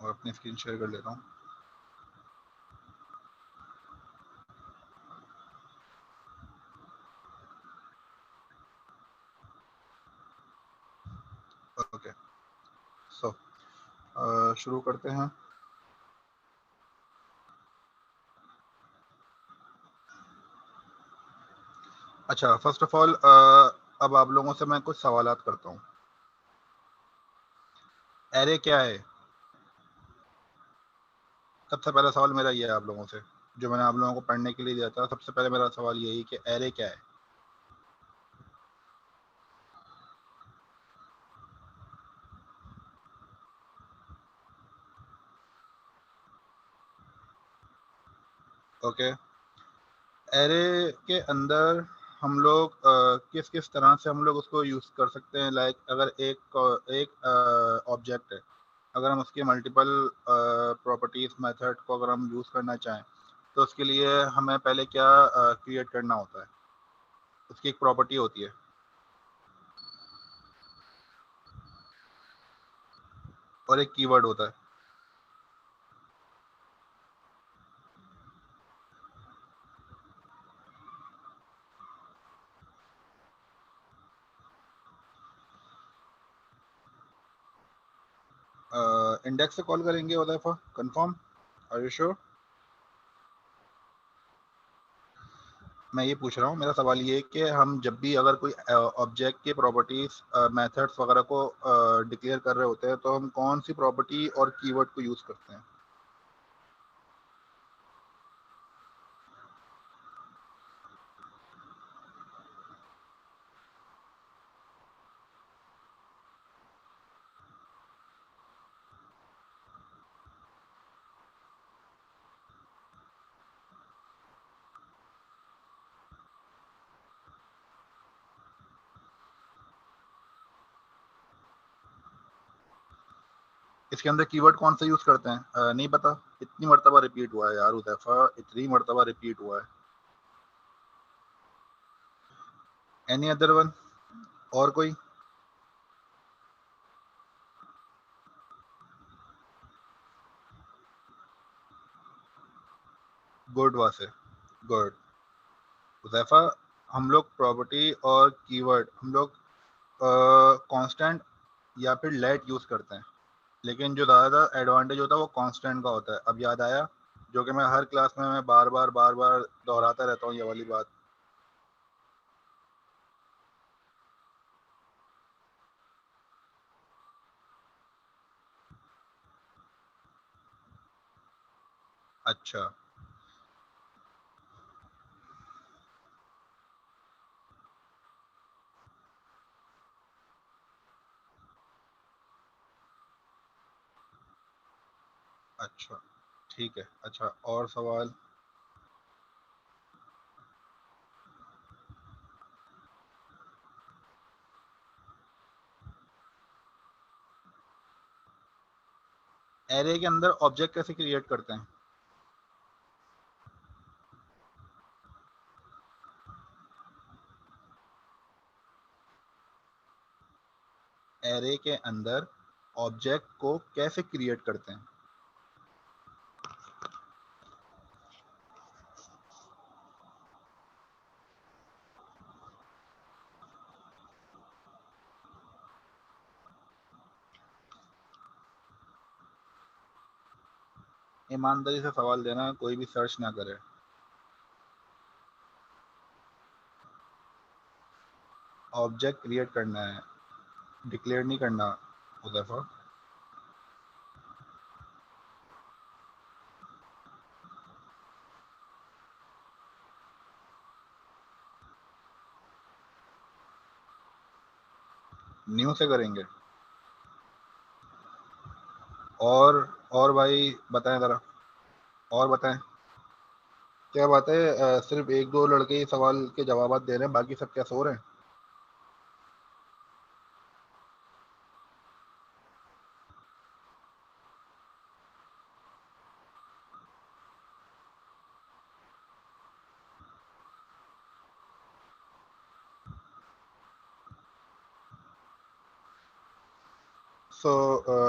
और अपनी screen share कर लेता हूँ। ओके, सो शुरू करते हैं। अच्छा, फर्स्ट ऑफ ऑल अब आप लोगों से मैं कुछ सवालात करता हूँ। एरे क्या है? सबसे पहला सवाल मेरा ये है आप लोगों से, जो मैंने आप लोगों को पढ़ने के लिए दिया था। सबसे पहले मेरा सवाल यही कि एरे क्या है? ओके, एरे के अंदर हम लोग किस किस तरह से हम लोग उसको यूज़ कर सकते हैं। लाइक अगर एक ऑब्जेक्ट है, अगर हम उसके मल्टीपल प्रॉपर्टीज मेथड को अगर हम यूज़ करना चाहें, तो उसके लिए हमें पहले क्या क्रिएट करना होता है? उसकी एक प्रॉपर्टी होती है और एक कीवर्ड होता है। इंडेक्स से कॉल करेंगे Huzaifa, confirm? Are you sure? मैं ये पूछ रहा हूँ, मेरा सवाल ये है कि हम जब भी अगर कोई ऑब्जेक्ट की प्रॉपर्टीज मेथड्स वगैरह को डिक्लेयर कर रहे होते हैं, तो हम कौन सी प्रॉपर्टी और कीवर्ड को यूज़ करते हैं? इसके अंदर कीवर्ड कौन सा यूज़ करते हैं? नहीं पता? इतनी मर्तबा रिपीट हुआ है यार उदैफा, इतनी मर्तबा रिपीट हुआ है। Any other one? और कोई? गुड वासे, गुड। उदैफा, हम लोग प्रॉपर्टी और कीवर्ड हम लोग कांस्टेंट या फिर लेट यूज़ करते हैं, लेकिन जो ज़्यादा एडवांटेज होता है वो कांस्टेंट का होता है। अब याद आया, जो कि मैं हर क्लास में मैं बार बार दोहराता रहता हूँ ये वाली बात। अच्छा, अच्छा, ठीक है। अच्छा, और सवाल? एरे के अंदर ऑब्जेक्ट कैसे क्रिएट करते हैं? एरे के अंदर ऑब्जेक्ट को कैसे क्रिएट करते हैं? ईमानदारी से सवाल देना, कोई भी सर्च ना करे। ऑब्जेक्ट क्रिएट करना है, डिक्लेयर नहीं करना उदैफा। न्यू से करेंगे। और भाई बताएं ज़रा, और बताएं। क्या बात है, सिर्फ एक दो लड़के ही सवाल के जवाब दे रहे हैं, बाकी सब क्या सो रहे हैं?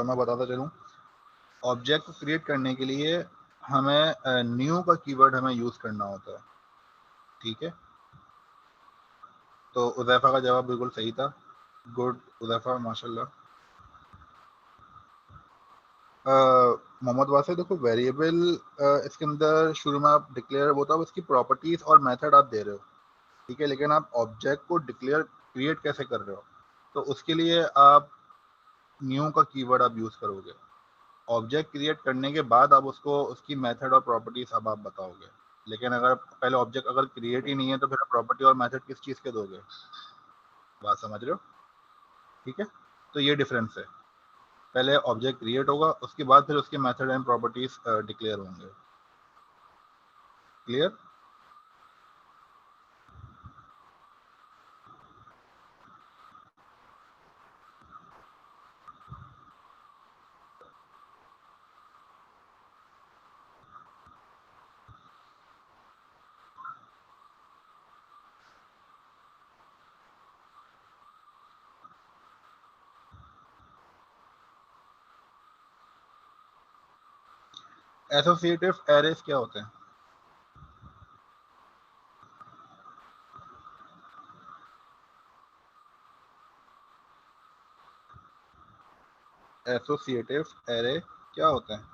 मैं बताता चलूँ। ऑब्जेक्ट को क्रिएट करने के लिए हमें न्यू का कीवर्ड हमें यूज करना होता है, ठीक है। तो उज़ैफा का जवाब बिल्कुल सही था, गुड उज़ैफा, माशाल्लाह। मोहम्मद वासे, देखो वेरिएबल इसके अंदर शुरू में आप डिक्लेयर होता है, इसकी प्रॉपर्टीज और मेथड आप दे रहे हो, ठीक है, लेकिन आप ऑब्जेक्ट को डिक्लेयर क्रिएट कैसे कर रहे हो? तो उसके लिए आप न्यू का कीवर्ड आप यूज करोगे। ऑब्जेक्ट क्रिएट करने के बाद आप उसको उसकी मेथड और प्रॉपर्टीज अब आप बताओगे, लेकिन अगर पहले ऑब्जेक्ट अगर क्रिएट ही नहीं है तो फिर प्रॉपर्टी और मेथड किस चीज के दोगे? बात समझ रहे हो? ठीक है, तो ये डिफरेंस है। पहले ऑब्जेक्ट क्रिएट होगा, उसके बाद फिर उसके मेथड एंड प्रॉपर्टीज डिक्लेयर होंगे। क्लियर? एसोसिएटिव एरेस क्या होते हैं? एसोसिएटिव एरे क्या होते हैं?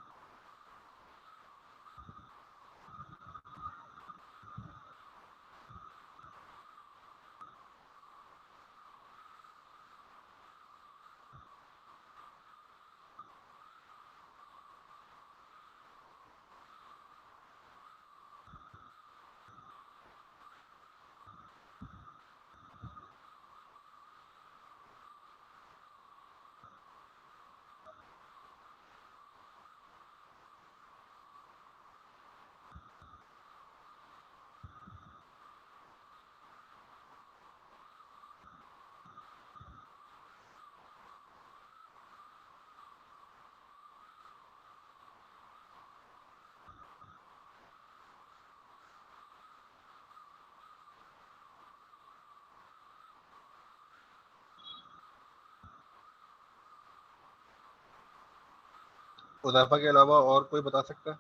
उज़ैफा के अलावा और कोई बता सकता है?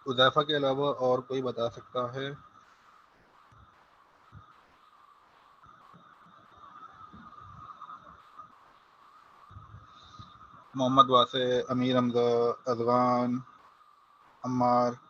उज़ैफा के अलावा और कोई बता सकता है? Mohammad Wase, Amir Hamza, Ajwan, Ammar.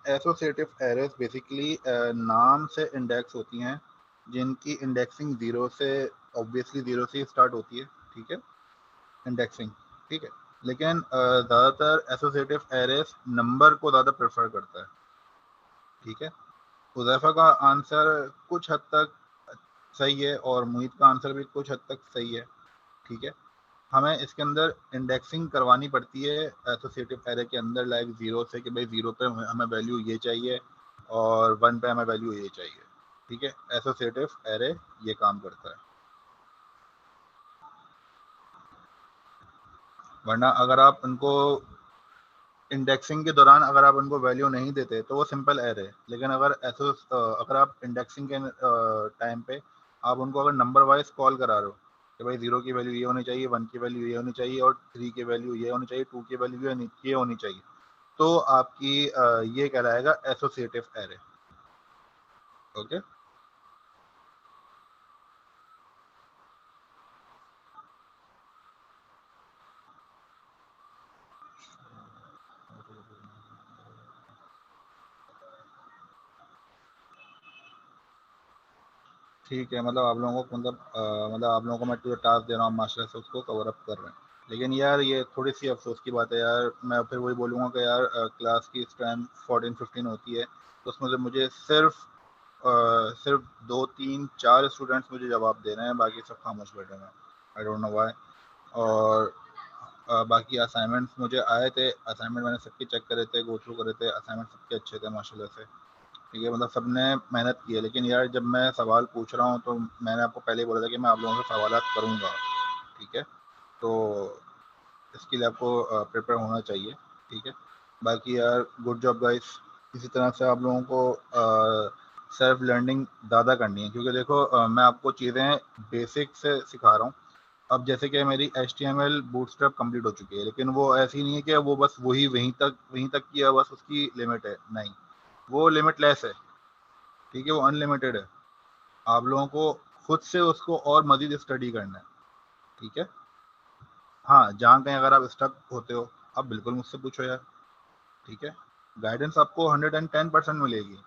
Associative arrays basically नाम से इंडेक्स होती हैं, जिनकी इंडेक्सिंग जीरो से, ऑब्वियसली जीरो से स्टार्ट होती है, ठीक है, इंडेक्सिंग, ठीक है। लेकिन ज़्यादातर एसोसिएटिव एरेस नंबर को ज़्यादा प्रेफर करता है, ठीक है। हुज़ैफा का आंसर कुछ हद तक सही है और मुहीत का आंसर भी कुछ हद तक सही है, ठीक है। हमें इसके अंदर इंडेक्सिंग करवानी पड़ती है एसोसिएटिव एरे के अंदर, लाइक जीरो से, कि भाई जीरो पे हमें वैल्यू ये चाहिए और वन पे हमें वैल्यू ये चाहिए, ठीक है। एसोसिएटिव एरे ये काम करता है। वरना अगर आप उनको इंडेक्सिंग के दौरान अगर आप उनको वैल्यू नहीं देते तो वो सिंपल एरे है, लेकिन अगर आप इंडेक्सिंग के टाइम पे आप उनको अगर नंबर वाइज कॉल करा रहे हो कि भाई जीरो की वैल्यू ये होनी चाहिए, वन की वैल्यू ये होनी चाहिए और थ्री की वैल्यू ये होनी चाहिए, टू की वैल्यू ये होनी चाहिए, तो आपकी ये कहलाएगा एसोसिएटिव एरे। ओके, ठीक है, मतलब आप लोगों को मतलब आप लोगों को मैं जो टास्क दे रहा हूँ मास्टर से उसको कवर अप कर रहे हैं। लेकिन यार ये थोड़ी सी अफसोस की बात है यार, मैं फिर वही बोलूँगा कि यार क्लास की स्ट्रेंथ 14-15 होती है, तो उसमें से मुझे सिर्फ 2-3-4 स्टूडेंट्स मुझे जवाब दे रहे हैं, बाकी सब खामोश बैठे हैं। I don't know why. और बाकी असाइनमेंट्स मुझे आए थे, असाइनमेंट मैंने सबके चेक करे थे, गो थ्रू करे थे, असाइनमेंट सबके अच्छे थे माशाल्लाह से। ठीक है, मतलब सबने मेहनत की है। लेकिन यार जब मैं सवाल पूछ रहा हूँ तो मैंने आपको पहले ही बोला था कि मैं आप लोगों से सवालात करूँगा। ठीक है, तो इसके लिए आपको प्रिपेयर होना चाहिए। ठीक है, बाकी यार गुड जॉब गाइस। इसी तरह से आप लोगों को सेल्फ लर्निंग ज़्यादा करनी है, क्योंकि देखो मैं आपको चीज़ें बेसिक से सिखा रहा हूँ। अब जैसे कि मेरी HTML बूटस्ट्रैप कंप्लीट हो चुकी है, लेकिन वो ऐसी नहीं है कि वो बस वहीं तक की है, बस उसकी लिमिट है, नहीं, वो लिमिटलेस है। ठीक है, वो अनलिमिटेड है। आप लोगों को खुद से उसको और मजीद स्टडी करना है। ठीक है, हाँ, जहाँ कहीं अगर आप स्टक होते हो आप बिल्कुल मुझसे पूछो यार। ठीक है, गाइडेंस आपको 110% मिलेगी,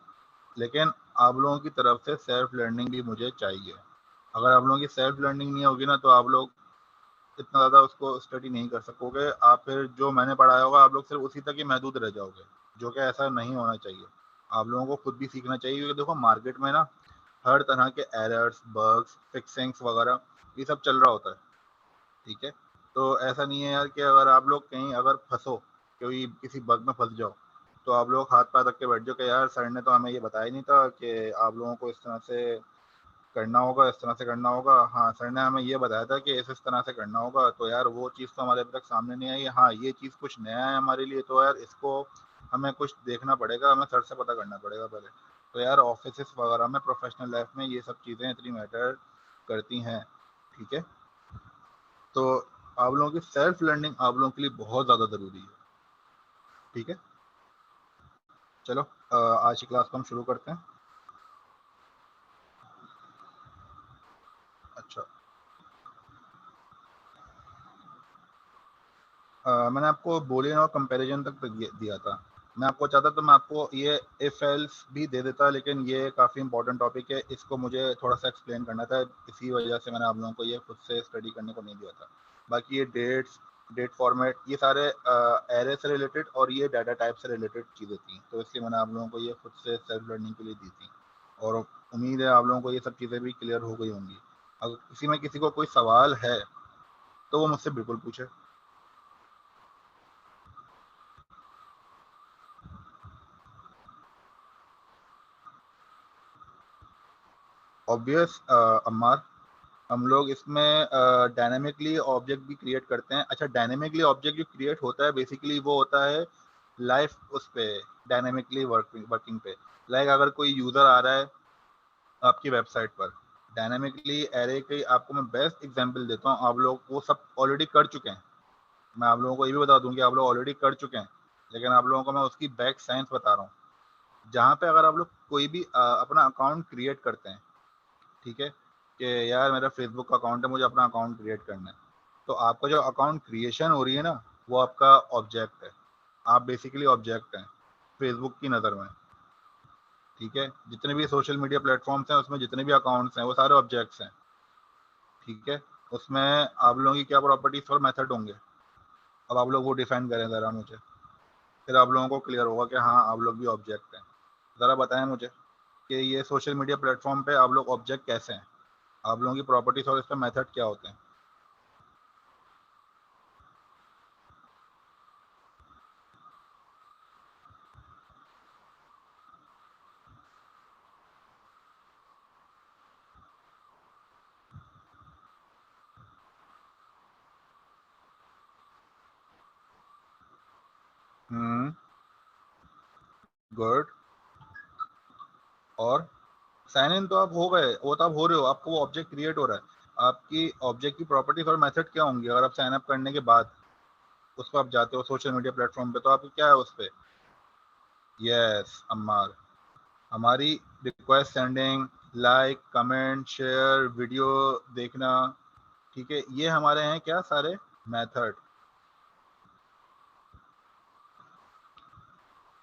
लेकिन आप लोगों की तरफ से सेल्फ लर्निंग भी मुझे चाहिए। अगर आप लोगों की सेल्फ लर्निंग नहीं होगी ना, तो आप लोग इतना ज़्यादा उसको स्टडी नहीं कर सकोगे। आप फिर जो मैंने पढ़ाया होगा आप लोग सिर्फ उसी तक ही महदूद रह जाओगे, जो कि ऐसा नहीं होना चाहिए। आप लोगों को खुद भी सीखना चाहिए, क्योंकि देखो मार्केट में ना हर तरह के एरर्स, बग्स, फिक्सिंग्स वगैरह ये सब चल रहा होता है। ठीक है, तो ऐसा नहीं है यार कि अगर आप लोग कहीं अगर फंसो, कोई किसी बग में फंस जाओ, तो आप लोग हाथ पैर रख के बैठ जाओ कि यार सर ने तो हमें ये बताया नहीं था कि आप लोगों को इस तरह से करना होगा, इस तरह से करना होगा। हाँ, सर ने हमें ये बताया था कि इस तरह से करना होगा, तो यार वो चीज़ तो हमारे अभी तक सामने नहीं आई। हाँ, ये चीज़ कुछ नया है हमारे लिए, तो यार इसको हमें कुछ देखना पड़ेगा, हमें सर से पता करना पड़ेगा पहले। तो यार ऑफिस वगैरह में, प्रोफेशनल लाइफ में ये सब चीज़ें इतनी मैटर करती हैं। ठीक है, तो आप लोगों की सेल्फ लर्निंग आप लोगों के लिए बहुत ज़्यादा ज़रूरी है। ठीक है, चलो आज की क्लास को हम शुरू करते हैं। अच्छा, मैंने आपको बूलियन और कंपैरिजन तक दिया था। मैं आपको चाहता तो मैं आपको ये इफ एल्स भी दे देता, लेकिन ये काफ़ी इंपॉर्टेंट टॉपिक है, इसको मुझे थोड़ा सा एक्सप्लेन करना था, इसी वजह से मैंने आप लोगों को ये खुद से स्टडी करने को नहीं दिया था। बाकी ये डेट फॉर्मेट ये सारे एरे से रिलेटेड और ये डाटा टाइप से रिलेटेड चीज़ें थी, तो इसलिए मैंने आप लोगों को ये खुद से सेल्फ लर्निंग के लिए दी थी। और उम्मीद है आप लोगों को ये सब चीज़ें भी क्लियर हो गई होंगी। अगर किसी को कोई सवाल है तो वो मुझसे बिल्कुल पूछे। ऑब्वियस अम्मार, हम लोग इसमें डायनेमिकली ऑब्जेक्ट भी क्रिएट करते हैं। अच्छा, डायनेमिकली ऑब्जेक्ट जो क्रिएट होता है बेसिकली वो होता है लाइव उस पे, डायनेमिकली वर्किंग पे। लाइक अगर कोई यूज़र आ रहा है आपकी वेबसाइट पर, डायनेमिकली एरे की आपको मैं बेस्ट एग्जांपल देता हूँ, आप लोग वो सब ऑलरेडी कर चुके हैं। मैं आप लोगों को ये भी बता दूं कि आप लोग ऑलरेडी कर चुके हैं, लेकिन आप लोगों को मैं उसकी बैक साइंस बता रहा हूँ। जहाँ पे अगर आप लोग कोई भी अपना अकाउंट क्रिएट करते हैं, ठीक है, कि यार मेरा फेसबुक का अकाउंट है, मुझे अपना अकाउंट क्रिएट करना है, तो आपका जो अकाउंट क्रिएशन हो रही है ना, वो आपका ऑब्जेक्ट है। आप बेसिकली ऑब्जेक्ट हैं फेसबुक की नज़र में। ठीक है, जितने भी सोशल मीडिया प्लेटफॉर्म्स हैं उसमें जितने भी अकाउंट्स हैं वो सारे ऑब्जेक्ट्स हैं। ठीक है, उसमें आप लोगों की क्या प्रॉपर्टीज और मेथड होंगे, अब आप लोग वो डिफाइन करें ज़रा मुझे, फिर आप लोगों को क्लियर होगा कि हाँ आप लोग भी ऑब्जेक्ट हैं। ज़रा बताएं मुझे कि ये सोशल मीडिया प्लेटफॉर्म पे आप लोग ऑब्जेक्ट कैसे हैं, आप लोगों की प्रॉपर्टीज और इसका मेथड क्या होते हैं। गुड। और साइन इन तो आप हो गए, वो तो आप हो रहे हो, आपको वो ऑब्जेक्ट क्रिएट हो रहा है। आपकी ऑब्जेक्ट की प्रॉपर्टीज और मेथड क्या होंगी अगर आप साइन अप करने के बाद उस पर आप जाते हो सोशल मीडिया प्लेटफॉर्म पे, तो आपकी क्या है उस पर। यस अम्मार, हमारी request sending, like, comment, share, video देखना, ठीक है, ये हमारे हैं क्या सारे मेथड।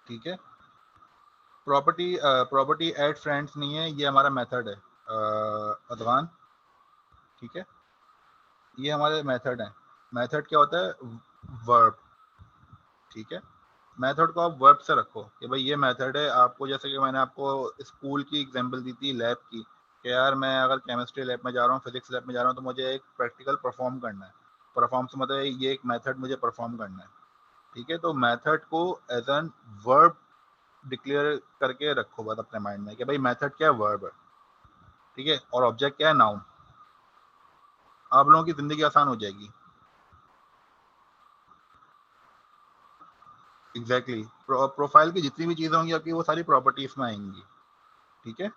ठीक है, प्रॉपर्टी ऐड फ्रेंड्स नहीं है, ये हमारा मेथड है अदवान। ठीक है, ये हमारे मेथड हैं। मेथड क्या होता है, वर्ब। ठीक है, मेथड को आप वर्ब से रखो कि भाई ये मेथड है। आपको जैसे कि मैंने आपको स्कूल की एग्जांपल दी थी लैब की, कि यार मैं अगर केमिस्ट्री लैब में जा रहा हूँ, फिजिक्स लैब में जा रहा हूँ, तो मुझे एक प्रैक्टिकल परफॉर्म करना है। परफॉर्म से मतलब ये एक मेथड मुझे परफॉर्म करना है, ठीक है। तो मेथड को एज एन वर्ब डिक्लेयर करके रखो बस अपने माइंड में कि भाई मेथड क्या है, वर्ब है, ठीक है, और ऑब्जेक्ट क्या है, नाउन। आप लोगों की जिंदगी आसान हो जाएगी। एग्जैक्टली प्रोफाइल की जितनी भी चीजें होंगी आपकी वो सारी प्रॉपर्टीज में आएंगी, ठीक है।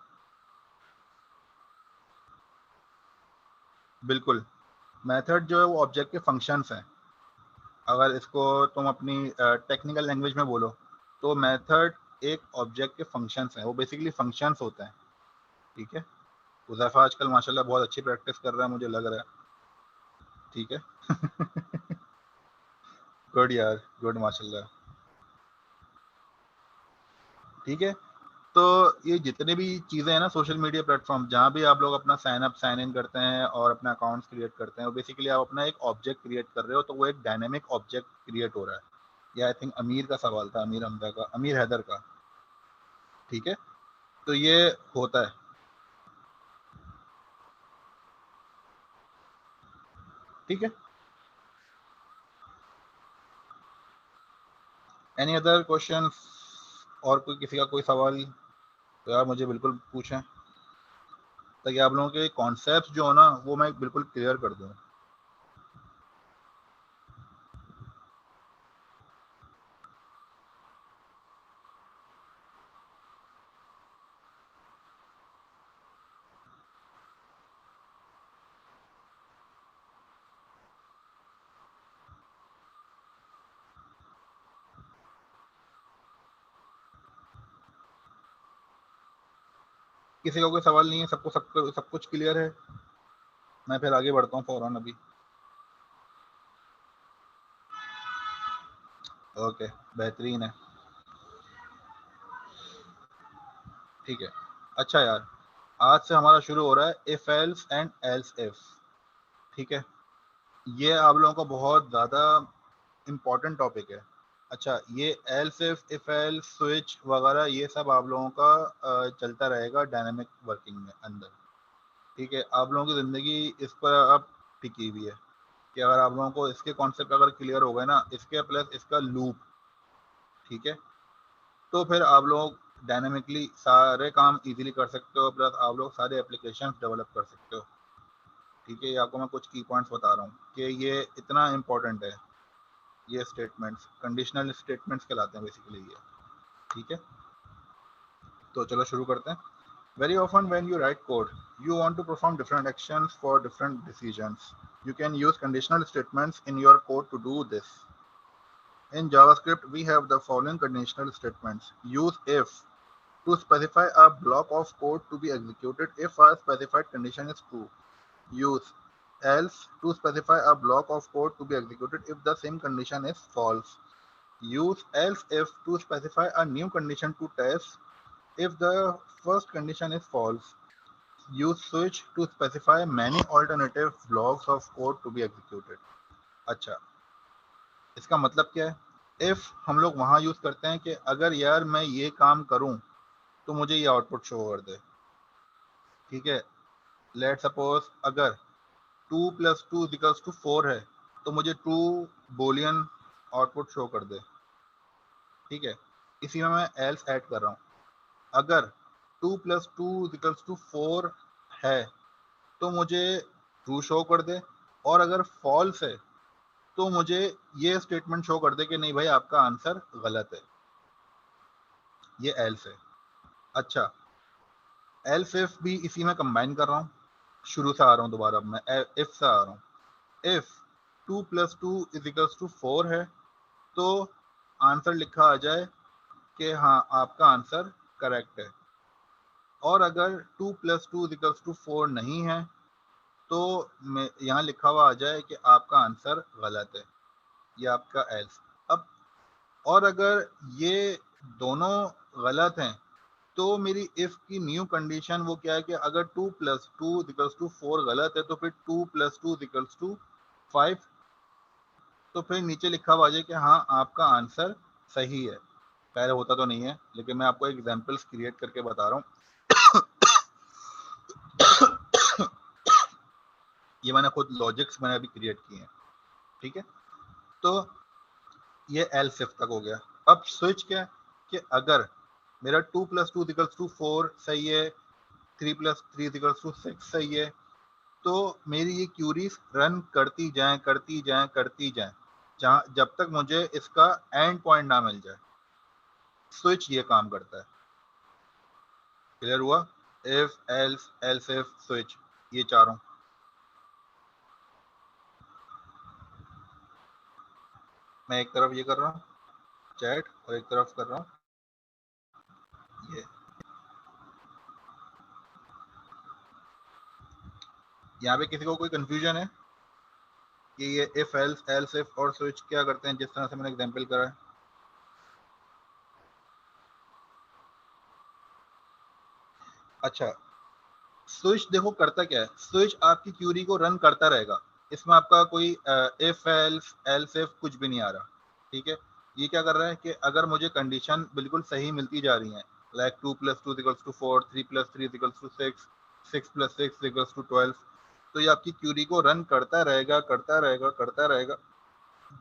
बिल्कुल, मेथड जो है वो ऑब्जेक्ट के फंक्शंस हैं। अगर इसको तुम अपनी टेक्निकल लैंग्वेज में बोलो तो मेथड एक ऑब्जेक्ट के फंक्शंस हैं, वो बेसिकली फंक्शंस होते हैं, ठीक है। हुज़ैफा आजकल माशाल्लाह बहुत अच्छी प्रैक्टिस कर रहा है, मुझे लग रहा है, ठीक है। गुड यार, गुड माशाल्लाह, ठीक है। तो ये जितने भी चीज़ें हैं ना सोशल मीडिया प्लेटफॉर्म, जहाँ भी आप लोग अपना साइन अप साइन इन करते हैं और अपना अकाउंट्स क्रिएट करते हैं, वो बेसिकली आप अपना एक ऑब्जेक्ट क्रिएट कर रहे हो, तो वो एक डायनेमिक ऑब्जेक्ट क्रिएट हो रहा है। ये आई थिंक अमीर का सवाल था, अमीर हमजा का, अमीर हैदर का, ठीक है। तो ये होता है, ठीक है। एनी अदर क्वेश्चन, और कोई किसी का कोई सवाल तो यार मुझे बिल्कुल पूछें, ताकि आप लोगों के कॉन्सेप्ट जो हो ना वो मैं बिल्कुल क्लियर कर दूँ। किसी का कोई सवाल नहीं है, सबको सब कुछ क्लियर है। मैं फिर आगे बढ़ता हूँ फौरन अभी। ओके, बेहतरीन है, ठीक है। अच्छा यार, आज से हमारा शुरू हो रहा है if else and else if, ठीक है। ये आप लोगों का बहुत ज़्यादा इम्पोर्टेंट टॉपिक है। अच्छा, ये एल्स इफ एल्स स्विच वगैरह ये सब आप लोगों का चलता रहेगा डायनामिक वर्किंग में अंदर, ठीक है। आप लोगों की ज़िंदगी इस पर अब टिकी हुई है कि अगर आप लोगों को इसके कॉन्सेप्ट अगर क्लियर हो गए ना, इसके प्लस इसका लूप, ठीक है, तो फिर आप लोग डायनामिकली सारे काम इजीली कर सकते हो, प्लस आप लोग सारे एप्लीकेशन डेवलप कर सकते हो, ठीक है। ये आपको मैं कुछ की पॉइंट्स बता रहा हूँ कि ये इतना इम्पोर्टेंट है। ये स्टेटमेंट्स कंडीशनल स्टेटमेंट्स कहलाते हैं बेसिकली ये, ठीक है। तो चलो शुरू करते हैं। Very often when you write code, you want to perform different actions for different decisions. You can use conditional statements in your code to do this. In JavaScript, we have the following conditional statements. Use if to specify a block of code to be executed if a specified condition is true. Use else to specify a block of code to be executed if the same condition is false. Use else if to specify a new condition to test if the first condition is false. Use switch to specify many alternative blocks of code to be executed. अच्छा, इसका मतलब क्या है? If हम लोग वहां use करते हैं कि अगर यार मैं ये काम करूं तो मुझे ये आउटपुट शो कर दे, ठीक है। लेट सपोज अगर 2 + 2 = 4 है तो मुझे ट्रू बोलियन आउटपुट शो कर दे, ठीक है। इसी में मैं एल्स ऐड कर रहा हूँ। अगर 2 + 2 = 4 है तो मुझे ट्रू शो कर दे, और अगर फॉल्स है तो मुझे ये स्टेटमेंट शो कर दे कि नहीं भाई आपका आंसर गलत है। ये एल्स है। अच्छा, एल्स इफ भी इसी में कंबाइन कर रहा हूँ, शुरू से आ रहा हूँ दोबारा, अब मैं इफ से आ रहा हूँ। इफ 2 + 2 = 4 है तो आंसर लिखा आ जाए कि हाँ आपका आंसर करेक्ट है, और अगर 2 + 2 = 4 नहीं है तो यहाँ लिखा हुआ आ जाए कि आपका आंसर गलत है, ये आपका एल्स। अब और अगर ये दोनों गलत हैं तो मेरी इफ की न्यू कंडीशन वो क्या है कि अगर 2 + 2 = 4 गलत है तो फिर 2 + 2 = 5, तो फिर नीचे लिखा हुआ जाए कि हाँ आपका आंसर सही है। पहले होता तो नहीं है, लेकिन मैं आपको एग्जांपल्स क्रिएट करके बता रहा हूँ। ये मैंने खुद लॉजिक्स मैंने अभी क्रिएट किए हैं, ठीक है, तो ये एल्स इफ तक हो गया। अब स्विच क्या है कि अगर मेरा 2 + 2 = 4 सही है, 3 + 3 = 6 सही है, तो मेरी ये क्यूरीज रन करती जाएं करती जाएं करती जाएं, जहां जब तक मुझे इसका एंड पॉइंट ना मिल जाए। स्विच ये काम करता है। क्लियर हुआ? If, else, else if, switch, ये चारों। मैं एक तरफ ये कर रहा हूँ चैट, और एक तरफ कर रहा हूँ ये। यहाँ पे किसी को कोई कंफ्यूजन है कि ये इफ, एल्स, एल्स इफ और स्विच क्या करते हैं, जिस तरह से मैंने एग्जांपल करा है? अच्छा, स्विच देखो करता क्या है, स्विच आपकी क्यूरी को रन करता रहेगा। इसमें आपका कोई इफ, एल्स, एल्स इफ कुछ भी नहीं आ रहा। ठीक है, ये क्या कर रहा है कि अगर मुझे कंडीशन बिल्कुल सही मिलती जा रही है, लाइक 2 + 2 = 4, 3 + 3 = 6, 6 + 6 = 12, तो ये आपकी क्यूरी को रन करता रहेगा करता रहेगा करता रहेगा,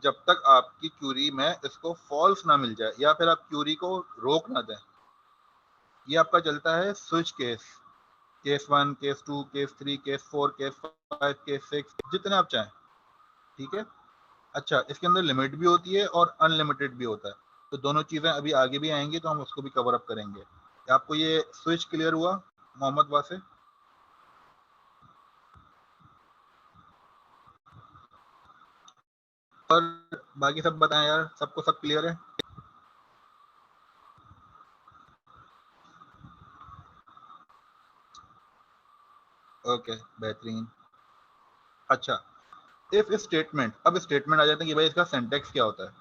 जब तक आपकी क्यूरी में इसको फॉल्स ना मिल जाए या फिर आप क्यूरी को रोक ना दें। ये आपका चलता है switch case, case 1, case 2, case 3, case 4, case 5, case 6, जितने आप चाहें। ठीक है, अच्छा, इसके अंदर लिमिट भी होती है और अनलिमिटेड भी होता है, तो दोनों चीजें अभी आगे भी आएंगी, तो हम उसको भी कवर अप करेंगे। आपको ये स्विच क्लियर हुआ मोहम्मद वासे? और बाकी सब बताएं यार, सबको सब क्लियर है? ओके, बेहतरीन। अच्छा, इफ स्टेटमेंट, अब स्टेटमेंट आ जाते हैं कि भाई इसका सिंटैक्स क्या होता है।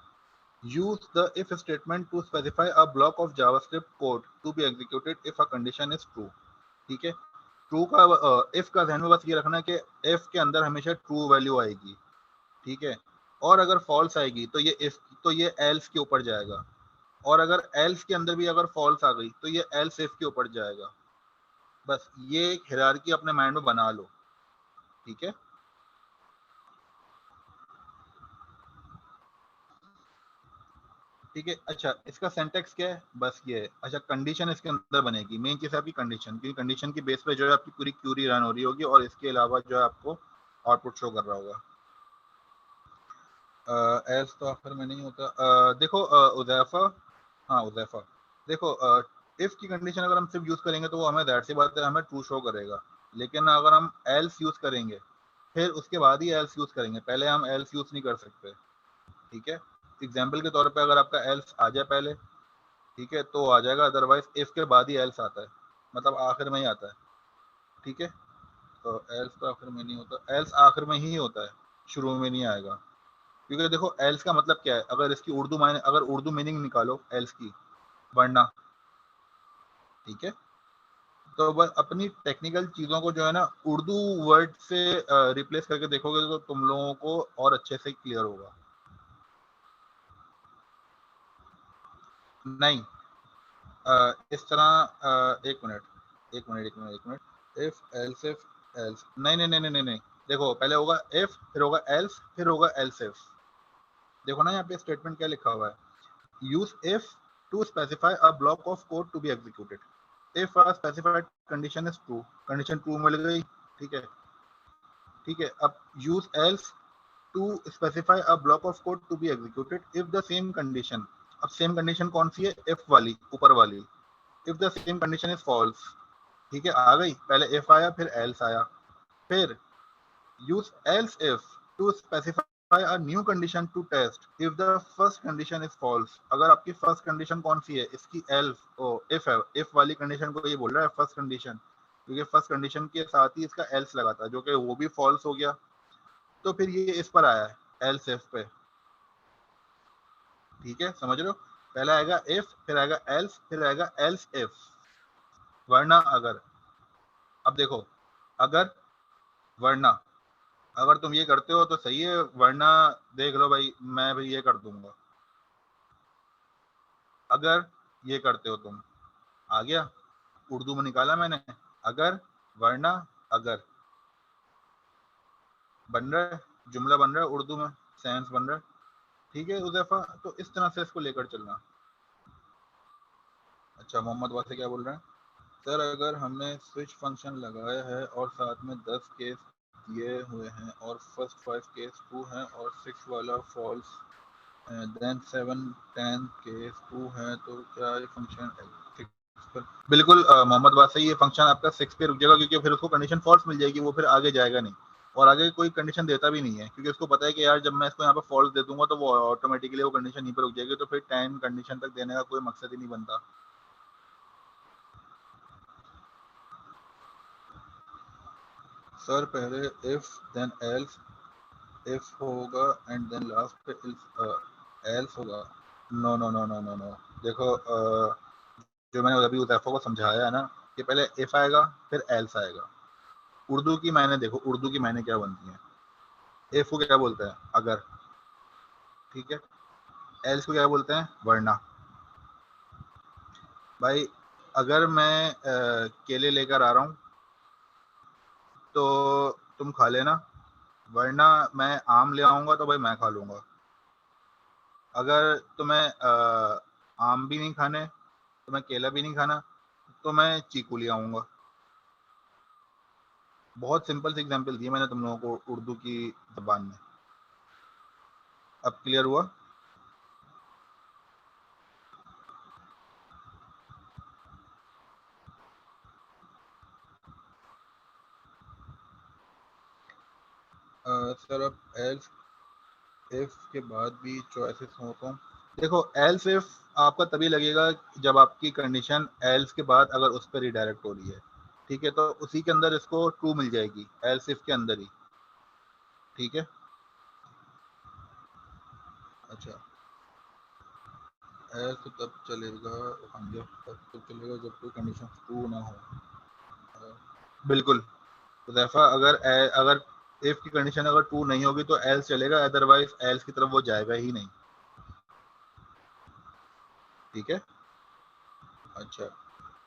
Use the if statement to specify a block of JavaScript code to be executed if a condition is true. ठीक है, ट्रू का इफ का ध्यान में बस ये रखना है कि इफ के अंदर हमेशा ट्रू वैल्यू आएगी। ठीक है, और अगर फॉल्स आएगी तो ये इफ, तो ये एल्स के ऊपर जाएगा, और अगर एल्स के अंदर भी अगर फॉल्स आ गई तो ये एल्स इफ के ऊपर जाएगा। बस ये एक हायरार्की अपने माइंड में बना लो। ठीक है, ठीक है। अच्छा, इसका सिंटैक्स क्या है, बस ये है। अच्छा, कंडीशन इसके अंदर बनेगी, मेन चीज है आपकी कंडीशन, क्योंकि कंडीशन की बेस पे जो है आपकी पूरी क्यूरी रन हो रही होगी, और इसके अलावा जो है आपको आउटपुट शो कर रहा होगा। एल्स तो आखिर में नहीं होता। देखो उज़ैफा, हाँ उज़ैफा, देखो इफ की कंडीशन अगर हम सिर्फ यूज करेंगे तो वो हमें दैट सी बात है हमें ट्रू शो करेगा, लेकिन अगर हम एल्स यूज करेंगे फिर उसके बाद ही एल्स यूज करेंगे, पहले हम एल्स यूज नहीं कर सकते। ठीक है, एग्जाम्पल के तौर पे अगर आपका एल्स आ जाए पहले, ठीक है, तो आ जाएगा, अदरवाइज इफ के बाद ही एल्स आता है, मतलब आखिर में ही आता है। ठीक है, तो एल्स तो आखिर में नहीं होता, एल्स आखिर में ही होता है, शुरू में नहीं आएगा। क्योंकि देखो एल्स का मतलब क्या है, अगर इसकी उर्दू मायने, अगर उर्दू मीनिंग निकालो एल्स की, वरना। ठीक है, तो बस अपनी टेक्निकल चीज़ों को जो है ना उर्दू वर्ड से रिप्लेस करके देखोगे तो तुम लोगों को और अच्छे से क्लियर होगा। नहीं, इस तरह एक मिनट, एक मिनट, एक मिनट, एक minute, if, else if, else, नहीं नहीं नहीं नहीं नहीं नहीं। देखो पहले होगा इफ, फिर होगा एल्स, फिर होगा एल्स इफ। देखो ना यहाँ पे स्टेटमेंट क्या लिखा हुआ है, use if to specify a block of code to be executed if a specified condition is true, condition true मिल गई। ठीक है, ठीक है, अब use else to specify a block of code to be executed if the same condition. अब same condition कौन सी है, इफ वाली, ऊपर वाली। If the same condition is false. ठीक है, आ गई, पहले इफ आया फिर एल्स आया, फिर use else if to specify a new condition to test if the first condition is false. अगर आपकी फर्स्ट कंडीशन कौन सी है, इसकी एल्स ओ इफ है, इफ वाली कंडीशन को ये बोल रहा है फर्स्ट कंडीशन, क्योंकि फर्स्ट कंडीशन के साथ ही इसका एल्स लगा था, जो कि वो भी फॉल्स हो गया, तो फिर ये इस पर आया है एल्स इफ पे। ठीक है, समझ रहे हो, पहले आएगा इफ, फिर आएगा एल्स, फिर आएगा एल्स इफ, वरना अगर। अब देखो, अगर, वरना, अगर तुम ये करते हो तो सही है, वरना देख लो भाई, मैं भाई ये कर दूंगा। अगर ये करते हो तुम, आ गया, उर्दू में निकाला मैंने, अगर, वरना, अगर, बन रहा है, जुमला बन रहा है उर्दू में, सेंस बन रहा है, ठीक है उज़ैफा? तो इस तरह से इसको लेकर चलना। अच्छा, मोहम्मद वासे क्या बोल रहे हैं? सर अगर हमने स्विच फंक्शन लगाया है और साथ में 10 केस दिए हुए हैं और फर्स्ट 5 केस ट्रू हैं और 6 वाला फॉल्स, देन 7 10 केस ट्रू है, तो क्या ये फंक्शन 6 पर? बिल्कुल मोहम्मद वासे, ये फंक्शन आपका 6 पे रुक जाएगा, क्योंकि फिर उसको कंडीशन फॉल्स मिल जाएगी, वो फिर आगे जाएगा नहीं और आगे कोई कंडीशन देता भी नहीं है, क्योंकि उसको पता है कि यार जब मैं इसको यहाँ पर फॉल्स दे दूंगा तो वो ऑटोमेटिकली वो कंडीशन यहीं पर रुक जाएगी, तो फिर 10 कंडीशन तक देने का कोई मकसद ही नहीं बनता। सर पहले इफ देन एल्स, इफ होगा एंड देन लास्ट पे एल्स होगा। No no no no no no, देखो जो मैंने अभी उज़ैफा को समझाया है ना कि पहले इफ आएगा फिर एल्स आएगा। उर्दू की मायने देखो, उर्दू की मायने क्या बनती है। इफ को क्या बोलते हैं? अगर, ठीक है। एल्स को क्या बोलते हैं? वरना। भाई अगर मैं केले लेकर आ रहा हूँ तो तुम खा लेना, वरना मैं आम ले आऊंगा तो भाई मैं खा लूंगा। अगर तुम्हें आम भी नहीं खाने, तुम्हें केला भी नहीं खाना, तो मैं चीकू ले आऊंगा। बहुत सिंपल सी एग्जांपल दी मैंने तुम लोगों को उर्दू की जबान में। अब क्लियर हुआ? सर अब एल्स इफ के बाद भी चॉइसेस हो तो देखो, एल्स इफ आपका तभी लगेगा जब आपकी कंडीशन एल्स के बाद अगर उस पर रिडायरेक्ट हो रही है, ठीक है, तो उसी के अंदर इसको ट्रू मिल जाएगी, एल्स इफ के अंदर ही, ठीक है। अच्छा, एल्स तब चलेगा, हाँ जी, तब चलेगा जब कोई कंडीशन ट्रू ना हो। बिल्कुल हुज़ैफा, अगर इफ की कंडीशन अगर ट्रू नहीं होगी तो एल्स चलेगा, अदरवाइज एल्स की तरफ वो जाएगा ही नहीं, ठीक है। अच्छा,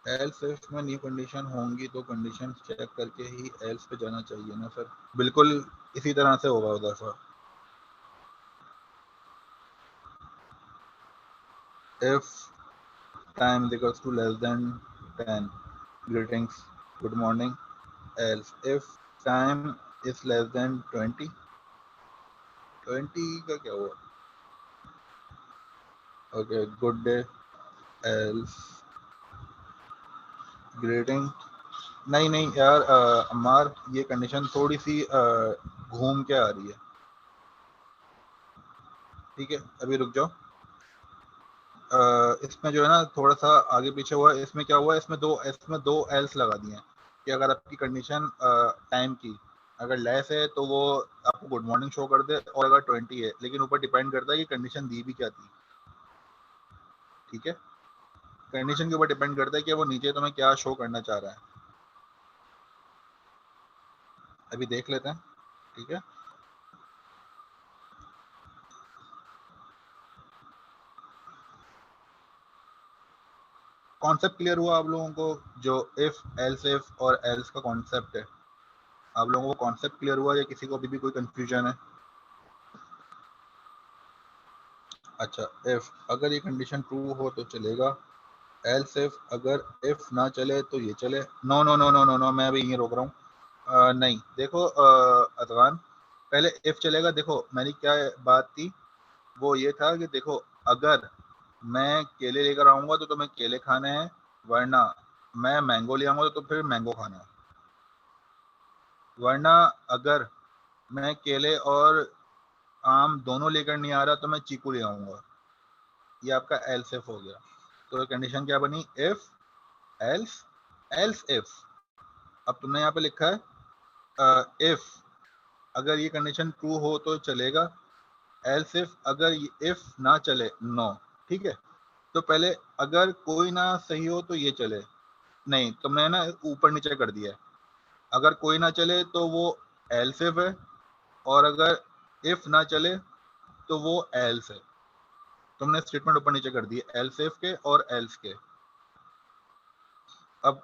एल्स इफ में न्यू कंडीशन होंगी तो कंडीशन चेक करके ही एल्स पे जाना चाहिए ना सर? बिल्कुल इसी तरह से होगा Huzaifa. If time is equals to less than 10, greetings, good morning. Else if time is less than 20, 20 का क्या हुआ? Okay, good day. Else greeting, नहीं नहीं यार अम्मार, ये कंडीशन थोड़ी सी घूम के आ रही है, ठीक है, अभी रुक जाओ। इसमें जो है ना थोड़ा सा आगे पीछे हुआ, इसमें क्या हुआ, इसमें दो एल्स लगा दिए हैं कि अगर आपकी कंडीशन टाइम की अगर लेस है तो वो आपको गुड मॉर्निंग शो कर दे, और अगर 20 है, लेकिन ऊपर डिपेंड करता है कि कंडीशन दी भी क्या थी, ठीक है। कंडीशन के ऊपर डिपेंड करता है कि वो नीचे तुम्हें क्या शो करना चाह रहा है। अभी देख लेते हैं, ठीक है। कॉन्सेप्ट क्लियर हुआ आप लोगों को? जो इफ एल्स इफ और एल्स का कॉन्सेप्ट है, आप लोगों को कॉन्सेप्ट क्लियर हुआ या किसी को अभी भी कोई कंफ्यूजन है? अच्छा, इफ अगर ये कंडीशन ट्रू हो तो चलेगा, एल्स इफ अगर इफ ना चले तो ये चले। No no no no no no, मैं अभी यहीं रोक रहा हूँ। नहीं देखो अदवान, पहले इफ चलेगा। देखो मैंने क्या बात थी, वो ये था कि देखो अगर मैं केले लेकर आऊंगा तो तुम्हें केले खाने हैं, वरना मैं मैंगो ले आऊंगा तो फिर मैंगो खाना है, वरना अगर मैं केले और आम दोनों लेकर नहीं आ रहा तो मैं चीकू ले आऊंगा। ये आपका एल्स इफ हो गया। तो कंडीशन क्या बनी? If else, else if. अब तुमने यहाँ पे लिखा है इफ अगर ये कंडीशन ट्रू हो तो चलेगा, एल्स इफ अगर इफ ना चले नो, ठीक है। तो पहले अगर कोई ना सही हो तो ये चले, नहीं तुमने ना ऊपर नीचे कर दिया है। अगर कोई ना चले तो वो एल्स इफ है, और अगर इफ ना चले तो वो एल्स है। तुमने स्टेटमेंट ऊपर नीचे कर दिए एल्स इफ के और एल्स के। अब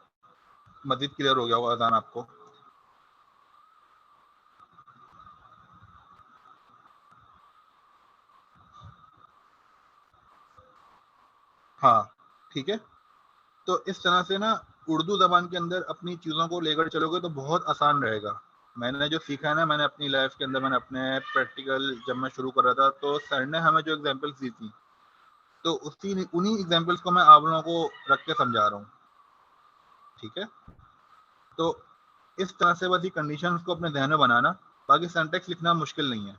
मजीद क्लियर हो गया होगा अजान आपको? हाँ, ठीक है। तो इस तरह से ना उर्दू ज़बान के अंदर अपनी चीज़ों को लेकर चलोगे तो बहुत आसान रहेगा। मैंने जो सीखा है ना, मैंने अपनी लाइफ के अंदर, मैंने अपने प्रैक्टिकल जब मैं शुरू कर रहा था, तो सर ने हमें जो एग्जांपल्स दी थी, तो उन्हीं एग्जांपल्स को मैं आप लोगों को रख के समझा रहा हूँ, ठीक है। तो इस तरह से बस ये कंडीशंस को अपने ध्यान में बनाना। बाकी सिंटैक्स लिखना मुश्किल नहीं है,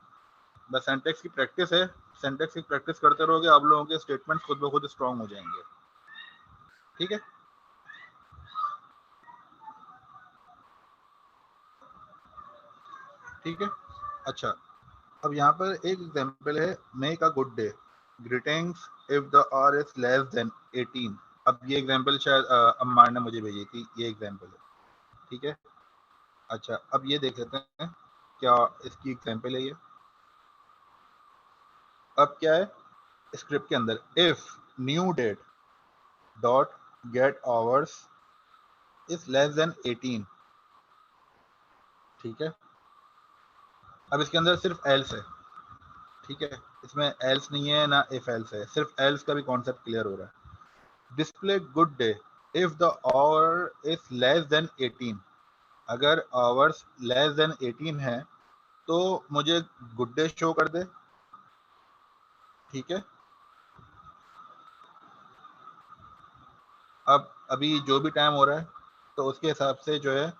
बस सिंटैक्स की प्रैक्टिस है। सिंटैक्स की प्रैक्टिस करते रहोगे, आप लोगों के स्टेटमेंट खुद ब खुद स्ट्रांग हो जाएंगे, ठीक है। ठीक है, अच्छा। अब यहाँ पर एक एग्जांपल है, make a good day, greetings if the hour is less than 18। अब ये एग्जांपल शायद अम्मार ने मुझे भेजी थी, ये एग्जांपल है, ठीक है। अच्छा, अब ये देख लेते हैं क्या इसकी एग्जांपल है ये। अब क्या है स्क्रिप्ट के अंदर, if new date dot get hours is less than 18, ठीक है। अब इसके अंदर सिर्फ एल्स है, ठीक है। इसमें एल्स नहीं है ना इफ एल्स है, सिर्फ एल्स का भी कॉन्सेप्ट क्लियर हो रहा है। Display good day if the our is less than 18। अगर आवर्स लेस देन 18 है तो मुझे गुड डे शो कर दे, ठीक है। अब अभी जो भी टाइम हो रहा है तो उसके हिसाब से जो है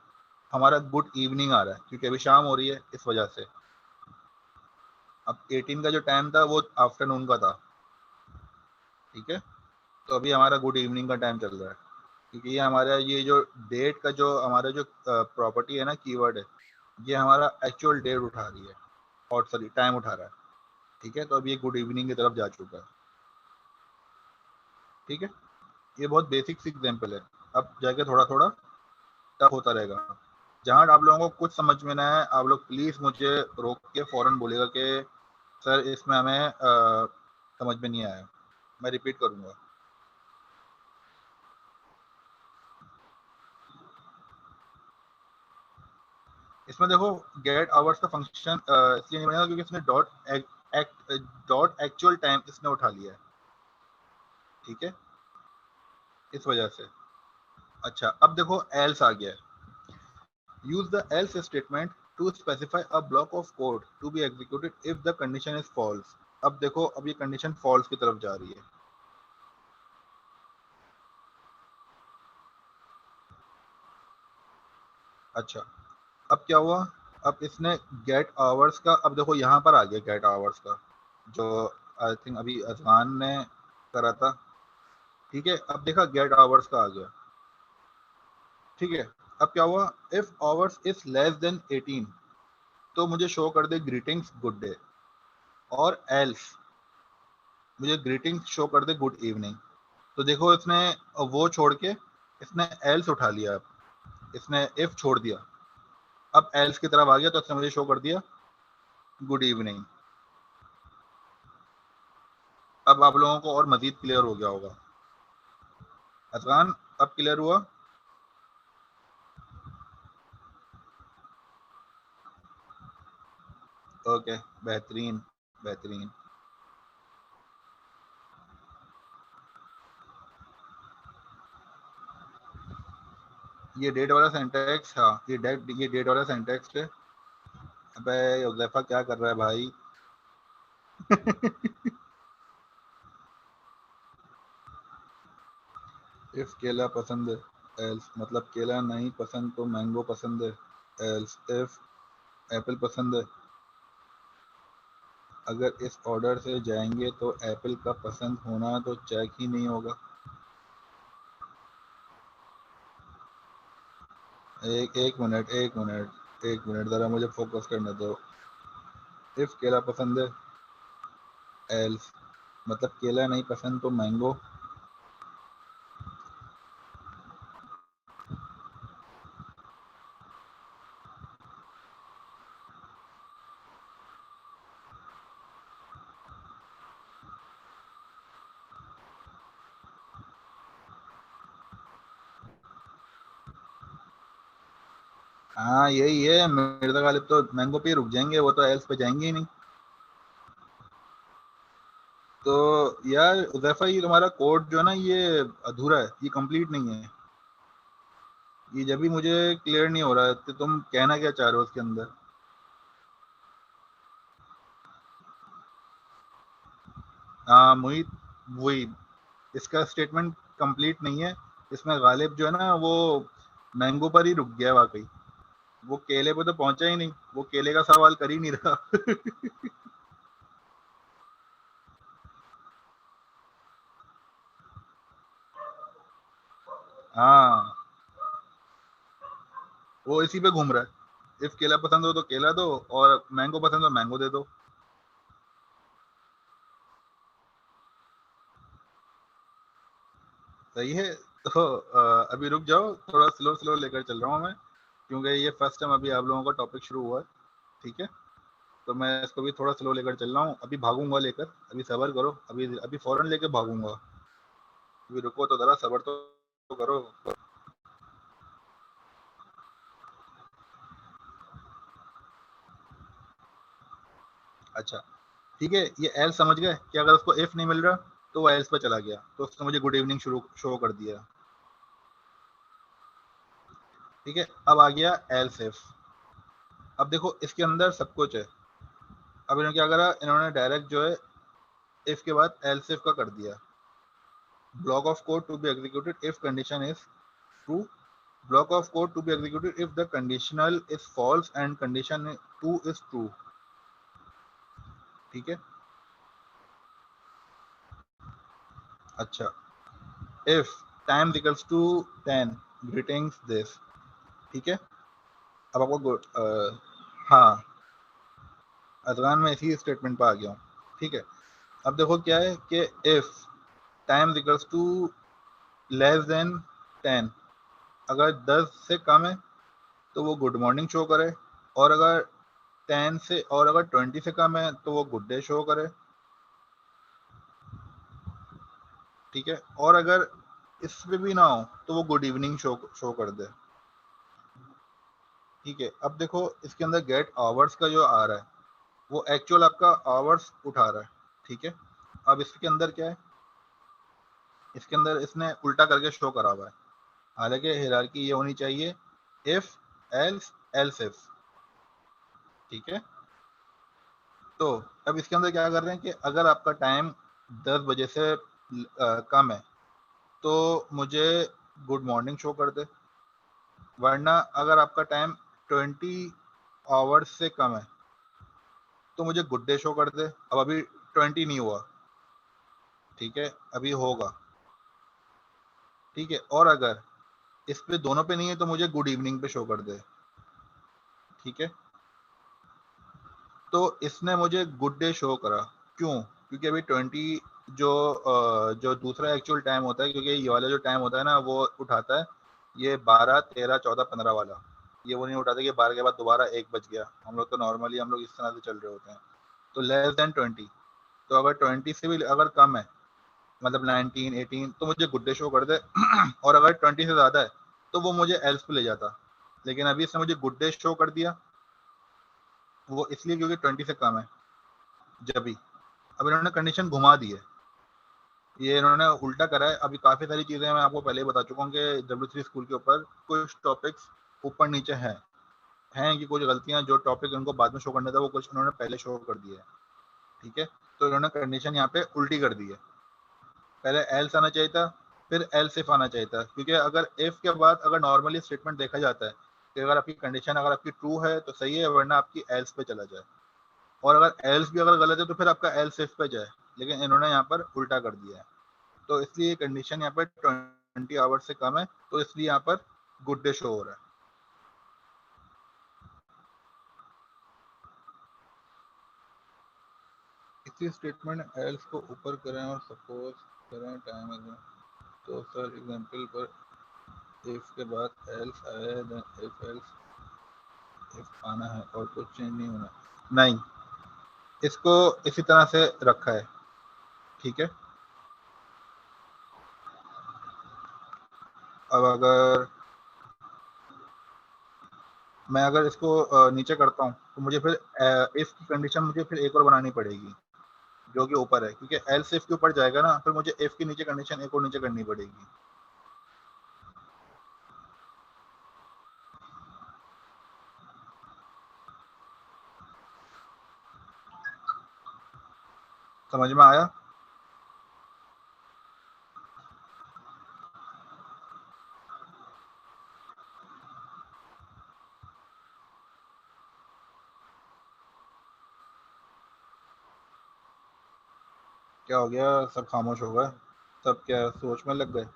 हमारा गुड इवनिंग आ रहा है, क्योंकि अभी शाम हो रही है इस वजह से। अब 18 का जो टाइम था वो आफ्टरनून का था, ठीक है। तो अभी हमारा गुड इवनिंग का टाइम चल रहा है, क्योंकि ये हमारा ये जो डेट का जो हमारा जो प्रॉपर्टी है ना, कीवर्ड है, ये हमारा एक्चुअल डेट उठा रही है, और सॉरी टाइम उठा रहा है, ठीक है। तो अभी ये गुड इवनिंग की तरफ जा चुका है, ठीक है। ये बहुत बेसिक सी एग्जांपल है, अब जाके थोड़ा थोड़ा टफ होता रहेगा। जहाँ आप लोगों को कुछ समझ में ना है, आप लोग प्लीज़ मुझे रोक के फ़ौरन बोलेगा कि सर इसमें हमें समझ में नहीं आया। मैं रिपीट करूँगा। इसमें देखो गेट आवर्स का फंक्शन इसलिए नहीं बनेगा क्योंकि इसने डॉट एक्चुअल टाइम इसने उठा लिया है, ठीक है, इस वजह से। अच्छा, अब देखो एल्स आ गया है। Use the else statement to specify a block of code to be executed if the condition is false. अब देखो, अब ये कंडीशन फॉल्स की तरफ जा रही है। अच्छा, अब क्या हुआ, अब इसने गेट आवर्स का, अब देखो यहाँ पर आ गया गेट आवर्स का, जो आई थिंक अभी अजमान ने करा था, ठीक है। अब देखा गेट आवर्स का आ गया, ठीक है। अब क्या हुआ, if hours is less than 18 तो मुझे शो कर दे ग्रीटिंग्स गुड डे, और एल्स मुझे ग्रीटिंग्स शो कर दे गुड इवनिंग। तो देखो इसने वो छोड़ के इसने एल्स उठा लिया, इसने इफ छोड़ दिया, अब एल्स की तरफ आ गया, तो इसने मुझे शो कर दिया गुड इवनिंग। अब आप लोगों को और मजीद क्लियर हो गया होगा। अफगान, अब क्लियर हुआ? ओके, बेहतरीन बेहतरीन। ये डेट वाला सेंटेक्स, हाँ ये डेट वाला सेंटेक्स है। अबे युज़ैफा क्या कर रहा है भाई? इफ केला पसंद है, एल्स मतलब केला नहीं पसंद तो मैंगो पसंद है, एल्स इफ एप्पल पसंद है, अगर इस ऑर्डर से जाएंगे तो एप्पल का पसंद होना तो चेक ही नहीं होगा। एक मिनट ज़रा मुझे फोकस करने दो। इफ केला पसंद है, एल्स मतलब केला नहीं पसंद तो मैंगो। हाँ यही है, मिर्जा गालिब तो मैंगो पे रुक जाएंगे, वो तो एल्स पे जाएंगे ही नहीं। तो यार उज़ैफा, ये तुम्हारा कोड जो है ना, ये अधूरा है, ये कंप्लीट नहीं है। ये जब भी मुझे क्लियर नहीं हो रहा है, तो तुम कहना क्या चाह रहे हो उसके अंदर? हाँ मोहित, वही, इसका स्टेटमेंट कंप्लीट नहीं है। इसमें गालिब जो है ना, वो मैंगो पर ही रुक गया वाकई। वो केले पे तो पहुंचा ही नहीं, वो केले का सवाल कर ही नहीं रहा। हाँ, वो इसी पे घूम रहा है। इफ केला पसंद हो तो केला दो, और मैंगो पसंद हो मैंगो दे दो। सही है। तो अभी रुक जाओ, थोड़ा स्लो स्लो लेकर चल रहा हूँ मैं, क्योंकि ये फर्स्ट टाइम अभी आप लोगों का टॉपिक शुरू हुआ है। ठीक है, तो मैं इसको भी थोड़ा स्लो लेकर चल रहा हूँ। अभी भागूंगा लेकर, अभी सबर करो, अभी अभी फौरन लेके भागूंगा। अभी रुको तो जरा, सबर तो करो। अच्छा, ठीक है, ये एल समझ गए कि अगर उसको इफ नहीं मिल रहा तो वो एल्स पे चला गया, तो उसने मुझे गुड इवनिंग शुरू शो कर दिया। ठीक है, अब आ गया एल्स इफ। अब देखो इसके अंदर सब कुछ है। अब इन्होंने क्या करा, इन्होंने डायरेक्ट जो है इफ के बाद एल्स इफ का कर दिया। Block of code to be executed if condition is true. Block of code to be executed if the conditional is false and condition two is true. ठीक है। अच्छा, if time equals to 10 greetings this. ठीक है, अब आपको हाँ, अजगान में इसी स्टेटमेंट पर आ गया हूँ। ठीक है, अब देखो क्या है कि if time equals to less than 10, अगर 10 से कम है तो वो गुड मॉर्निंग शो करे, और अगर 10 से, और अगर 20 से कम है तो वो गुड डे शो करे। ठीक है, और अगर इस पे भी ना हो तो वो गुड इवनिंग शो शो कर दे। ठीक है, अब देखो इसके अंदर गेट आवर्स का जो आ रहा है, वो एक्चुअल आपका आवर्स उठा रहा है। ठीक है, अब इसके अंदर क्या है, इसके अंदर इसने उल्टा करके शो करा हुआ है। हालांकि हिरार्की ये होनी चाहिए, इफ एल्स एल्स इफ। ठीक है, तो अब इसके अंदर क्या कर रहे हैं कि अगर आपका टाइम 10 बजे से कम है तो मुझे गुड मॉर्निंग शो कर दे, वरना अगर आपका टाइम 20 आवर्स से कम है तो मुझे गुड डे शो कर दे। अब अभी 20 नहीं हुआ, ठीक है, अभी होगा। ठीक है, और अगर इस पे दोनों पे नहीं है तो मुझे गुड इवनिंग पे शो कर दे। ठीक है, तो इसने मुझे गुड डे शो करा। क्यों? क्योंकि अभी 20 जो जो दूसरा एक्चुअल टाइम होता है, क्योंकि ये वाला जो टाइम होता है ना, वो उठाता है ये 12, 13, 14, 15 वाला। ये वो नहीं उठाता कि 12 के बाद दोबारा 1 बज गया। हम लोग तो नॉर्मली हम लोग इस तरह से चल रहे होते हैं। तो लेस देन 20, तो अगर 20 से भी अगर कम है, मतलब 19, 18, तो मुझे गुड डे शो कर दे। और अगर 20 से ज़्यादा है तो वो मुझे एल्स पे ले जाता। लेकिन अभी इसने मुझे गुड डे शो कर दिया, वो इसलिए क्योंकि 20 से कम है जब भी। अब इन्होंने कंडीशन घुमा दी है, ये इन्होंने उल्टा करा है। अभी काफ़ी सारी चीज़ें मैं आपको पहले ही बता चुका हूँ कि W3 स्कूल के ऊपर कुछ टॉपिक्स ऊपर नीचे हैं कि कुछ गलतियां, जो टॉपिक उनको बाद में शो करना था वो कुछ उन्होंने पहले शो कर दिया है। ठीक है, तो इन्होंने कंडीशन यहाँ पे उल्टी कर दी है। पहले एल्स आना चाहिए था, फिर एल्स इफ आना चाहिए था, क्योंकि अगर इफ के बाद अगर नॉर्मली स्टेटमेंट देखा जाता है कि अगर आपकी कंडीशन अगर आपकी ट्रू है तो सही है, वरना आपकी एल्स पे चला जाए, और अगर एल्स भी अगर गलत है तो फिर आपका एल्स इफ पे जाए। लेकिन इन्होंने यहाँ पर उल्टा कर दिया है, तो इसलिए कंडीशन यहाँ पर 20 आवर्स से कम है, तो इसलिए यहाँ पर गुड डे शो हो रहा है। इसी स्टेटमेंट एल्स को ऊपर करें और सपोज करें टाइम है, तो सर एग्जांपल पर इफ के बाद एल्स आए, देन इफ एल्स इफ आना है और कुछ चेंज नहीं होना। नहीं, इसको इसी तरह से रखा है। ठीक है, अब अगर मैं अगर इसको नीचे करता हूँ तो मुझे फिर इफ की कंडीशन मुझे फिर एक और बनानी पड़ेगी। जो कि ऊपर है, क्योंकि एल्स इफ के ऊपर जाएगा ना, फिर मुझे इफ के नीचे कंडीशन एक और नीचे करनी पड़ेगी। समझ में आया? क्या हो गया, सब खामोश हो गए? सब क्या सोच में लग गए?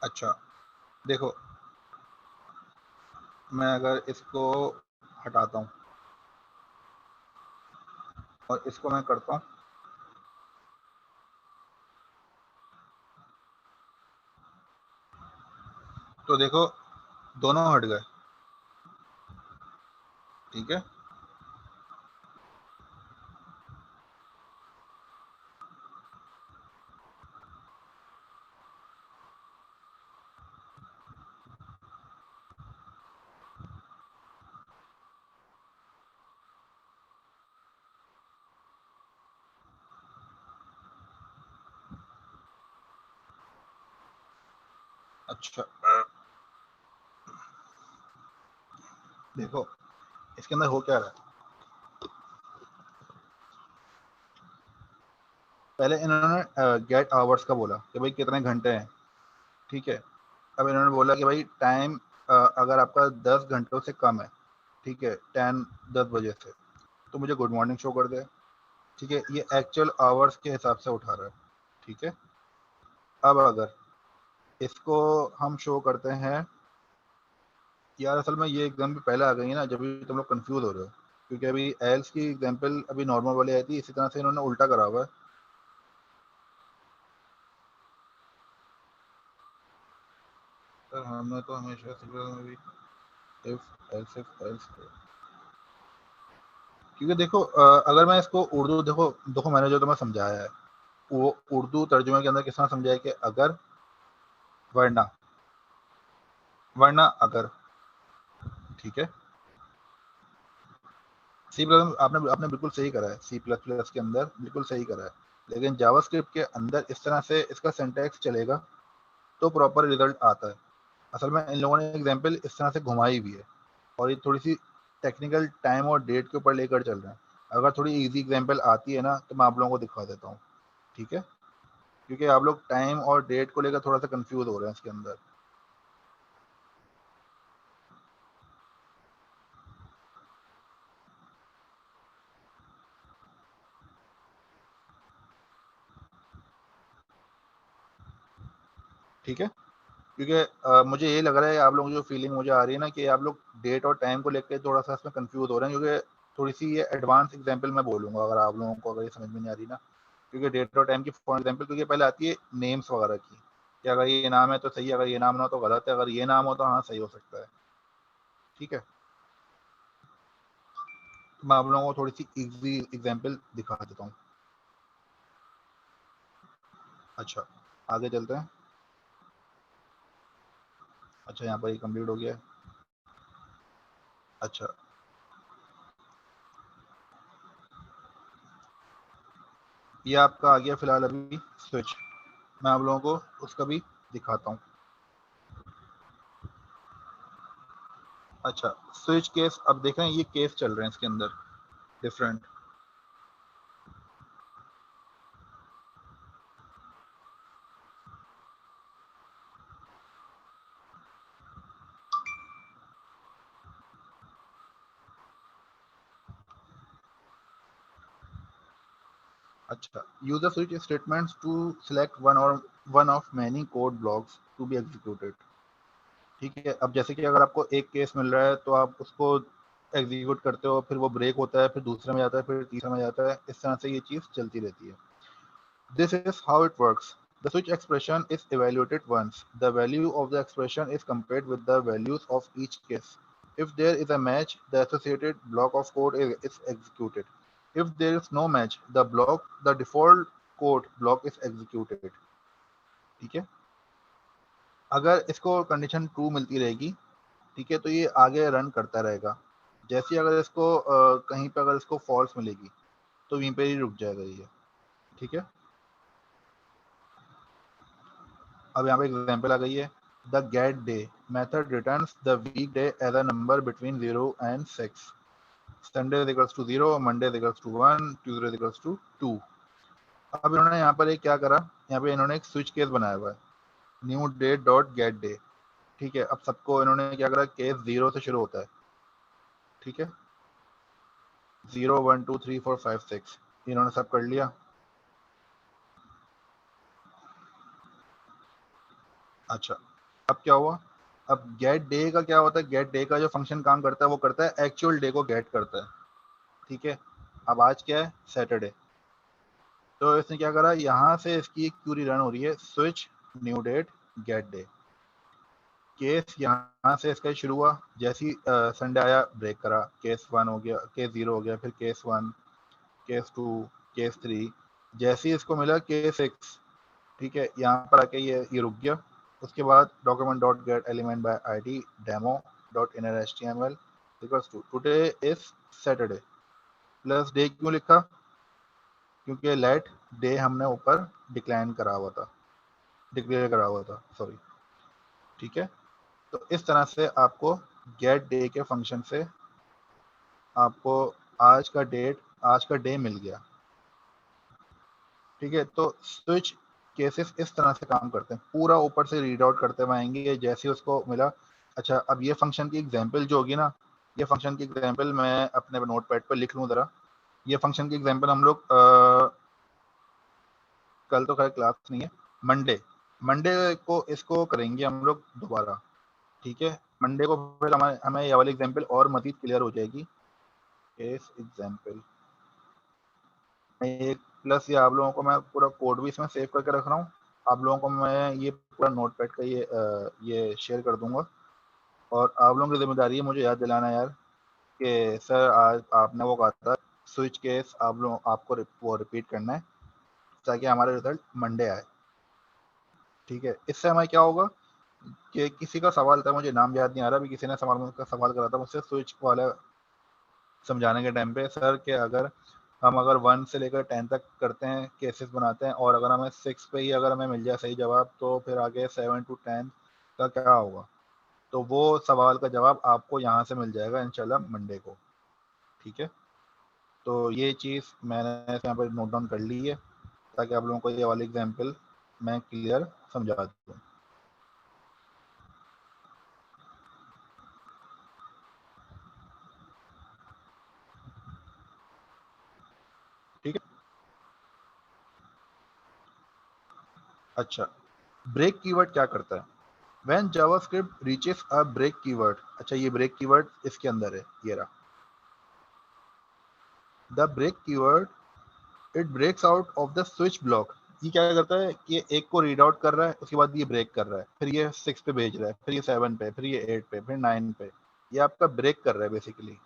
अच्छा देखो, मैं अगर इसको हटाता हूँ और इसको मैं करता हूँ, तो देखो दोनों हट गए। ठीक है, अच्छा देखो इसके अंदर हो क्या रहा है। पहले इन्होंने गेट आवर्स का बोला कि भाई कितने घंटे हैं। ठीक है, अब इन्होंने बोला कि भाई टाइम अगर आपका 10 घंटों से कम है, ठीक है, 10 बजे से, तो मुझे गुड मॉर्निंग शो कर दे। ठीक है, ये एक्चुअल आवर्स के हिसाब से उठा रहा है। ठीक है, अब अगर इसको हम शो करते हैं, यार असल में ये एग्जाम्पल पहले आ गई है ना, जब भी तुम लोग कंफ्यूज हो रहे हो, क्योंकि अभी एल्स की एग्जाम्पल अभी नॉर्मल वाली आई थी, इसी तरह से इन्होंने उल्टा करा हुआ है। सर हमने तो हमेशा इफ एल्स इफ एल्स, क्योंकि देखो अगर मैं इसको उर्दू, देखो देखो मैंने जो तुम्हें समझाया है वो उर्दू तर्जुमे के अंदर किस तरह समझाया कि अगर, वरना, वरना अगर। ठीक है, सी प्लस आपने आपने बिल्कुल सही करा है, सी प्लस प्लस के अंदर बिल्कुल सही करा है, लेकिन जावास्क्रिप्ट के अंदर इस तरह से इसका सिंटैक्स चलेगा तो प्रॉपर रिजल्ट आता है। असल में इन लोगों ने एग्जाम्पल इस तरह से घुमाई भी है, और ये थोड़ी सी टेक्निकल टाइम और डेट के ऊपर लेकर चल रहे हैं। अगर थोड़ी इजी एग्जाम्पल आती है ना, तो मैं आप लोगों को दिखा देता हूँ। ठीक है, क्योंकि आप लोग टाइम और डेट को लेकर थोड़ा सा कंफ्यूज हो रहे हैं इसके अंदर। ठीक है, क्योंकि मुझे ये लग रहा है, आप लोगों की जो फीलिंग मुझे आ रही है ना, कि आप लोग डेट और टाइम को लेकर थोड़ा सा इसमें कंफ्यूज हो रहे हैं, क्योंकि थोड़ी सी ये एडवांस एग्जांपल मैं बोलूंगा अगर आप लोगों को अगर ये समझ में नहीं आ रही ना। क्योंकि डेट और टाइम की फॉर एग्जांपल, क्योंकि पहले आती है नेम्स वगैरह की, कि अगर ये नाम है तो सही है, अगर ये नाम ना हो तो गलत है, अगर ये नाम हो तो हाँ सही हो सकता है। ठीक है, तो मैं आप लोगों को थोड़ी सी इजी एग्जाम्पल दिखा देता हूँ। अच्छा, आगे चलते हैं। अच्छा, यहाँ पर ये कंप्लीट हो गया है। अच्छा, ये आपका आ गया फिलहाल अभी स्विच, मैं आप लोगों को उसका भी दिखाता हूँ। अच्छा, स्विच केस, अब देख रहे हैं ये केस चल रहे हैं इसके अंदर डिफरेंट। अच्छा, use the switch statements to select one of many code blocks to be executed. ठीक है, अब जैसे कि अगर आपको एक केस मिल रहा है तो आप उसको एग्जीक्यूट करते हो, फिर वो ब्रेक होता है, फिर दूसरे में जाता है, फिर तीसरे में जाता है, इस तरह से ये चीज चलती रहती है। This is how it works. The switch expression is evaluated once. The value of the expression is compared with the values of each case. If there is a match, the associated block of code is executed. If there is no match, the default code block is executed. ठीक है, अगर इसको condition true मिलती रहेगी ठीक है, तो ये आगे रन करता रहेगा। जैसे ही अगर इसको कहीं पे अगर इसको फॉल्स मिलेगी तो वहीं पे ही रुक जाएगा ये। ठीक है, अब यहाँ पे एग्जाम्पल आ गई है, the get day method returns the weekday as a number between 0 and 6। Sunday is equals to 0, Monday is equals to 1, Tuesday is equals to 2। अब इन्होंने यहाँ पर एक क्या करा, यहाँ पे इन्होंने एक स्विच केस बनाया हुआ है, new day dot gate day. ठीक है, अब सबको इन्होंने क्या करा, केस 0 से शुरू होता है। ठीक है, 0 1 2 3 4 5 6 इन्होंने सब कर लिया। अच्छा, अब क्या हुआ, अब गेट डे का क्या होता है, गेट डे का जो फंक्शन काम करता है वो करता है एक्चुअल डे को गेट करता है। ठीक है, अब आज क्या है, सैटरडे। तो इसने क्या करा, यहाँ से इसकी एक क्यूरी रन हो रही है, switch new date get day. Case यहाँ से इसका शुरू हुआ, जैसी संडे आया ब्रेक करा, केस 1 हो गया, केस 0 हो गया, फिर केस 1, केस 2, केस 3, जैसे ही इसको मिला केस 6। ठीक है, यहाँ पर आके ये रुक गया। उसके बाद document dot get element by ID demo dot inner HTML equals to today is Saturday plus day. क्यों लिखा, क्योंकि लेट डे हमने ऊपर डिक्लाइन करा हुआ था, डिक्लेयर करा हुआ था, सॉरी। ठीक है, तो इस तरह से आपको गेट डे के फंक्शन से आपको आज का डेट, आज का डे मिल गया। ठीक है, तो स्विच केसेस इस तरह से काम करते हैं, पूरा ऊपर से रीड आउट करते हुए आएंगे जैसे उसको मिला। अच्छा, अब ये फंक्शन की एग्जांपल जो होगी ना, ये फंक्शन की एग्जांपल मैं अपने नोटपैड पर लिख लूँ ज़रा। ये फंक्शन की एग्जांपल हम लोग कल तो खैर क्लास नहीं है, मंडे मंडे को इसको करेंगे हम लोग दोबारा। ठीक है, मंडे को फिर हमें ये वाली एग्जांपल और मजीद क्लियर हो जाएगी। केस एग्जांपल एक प्लस, ये आप लोगों को मैं पूरा कोड भी इसमें सेव करके रख रहा हूँ। आप लोगों को मैं ये पूरा नोटपैड का ये शेयर कर दूंगा, और आप लोगों की जिम्मेदारी है मुझे याद दिलाना यार कि सर आज आपने वो कहा था स्विच केस, आप लोग आपको वो रिपीट करना है ताकि हमारा रिजल्ट मंडे आए। ठीक है, इससे हमें क्या होगा कि किसी का सवाल था, मुझे नाम याद नहीं आ रहा, अभी किसी ने सवाल करा था मुझसे स्विच वाला समझाने के टाइम पे, सर कि अगर हम अगर 1 से लेकर 10 तक करते हैं, केसेस बनाते हैं, और अगर हमें 6 पे ही अगर हमें मिल जाए सही जवाब, तो फिर आगे 7 to 10 का क्या होगा। तो वो सवाल का जवाब आपको यहाँ से मिल जाएगा इंशाल्लाह मंडे को। ठीक है, तो ये चीज़ मैंने यहाँ पर नोट डाउन कर ली है ताकि आप लोगों को ये वाली एग्जाम्पल मैं क्लियर समझा दूँ। ठीक है, अच्छा, ब्रेक कीवर्ड क्या करता है, When JavaScript reaches a break keyword, अच्छा ये break keyword इसके अंदर है, ये रहा। The break keyword it breaks out of the switch block। ये क्या करता है कि ये एक को रीड आउट कर रहा है, उसके बाद ये ब्रेक कर रहा है, फिर ये 6 पे भेज रहा है, फिर ये 7 पे, फिर ये 8 पे, फिर 9 पे। ये आपका ब्रेक कर रहा है basically.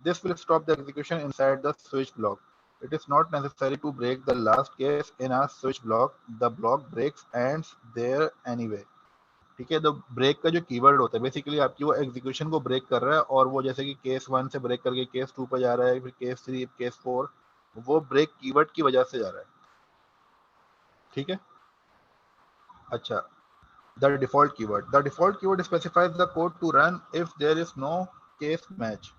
This will stop the execution inside the switch block. It is not necessary to break the last case in a switch block. The block breaks ends there anyway। ठीक है, तो ब्रेक का जो keyword होता है basically आपकी वो execution को ब्रेक कर रहा है, और वो जैसे कि केस 1 से ब्रेक करके केस 2 पर जा रहा है, फिर केस 3, केस 4, वो ब्रेक कीवर्ड की वजह से जा रहा है। ठीक है, अच्छा, the default keyword specifies the code to run if there is no case match.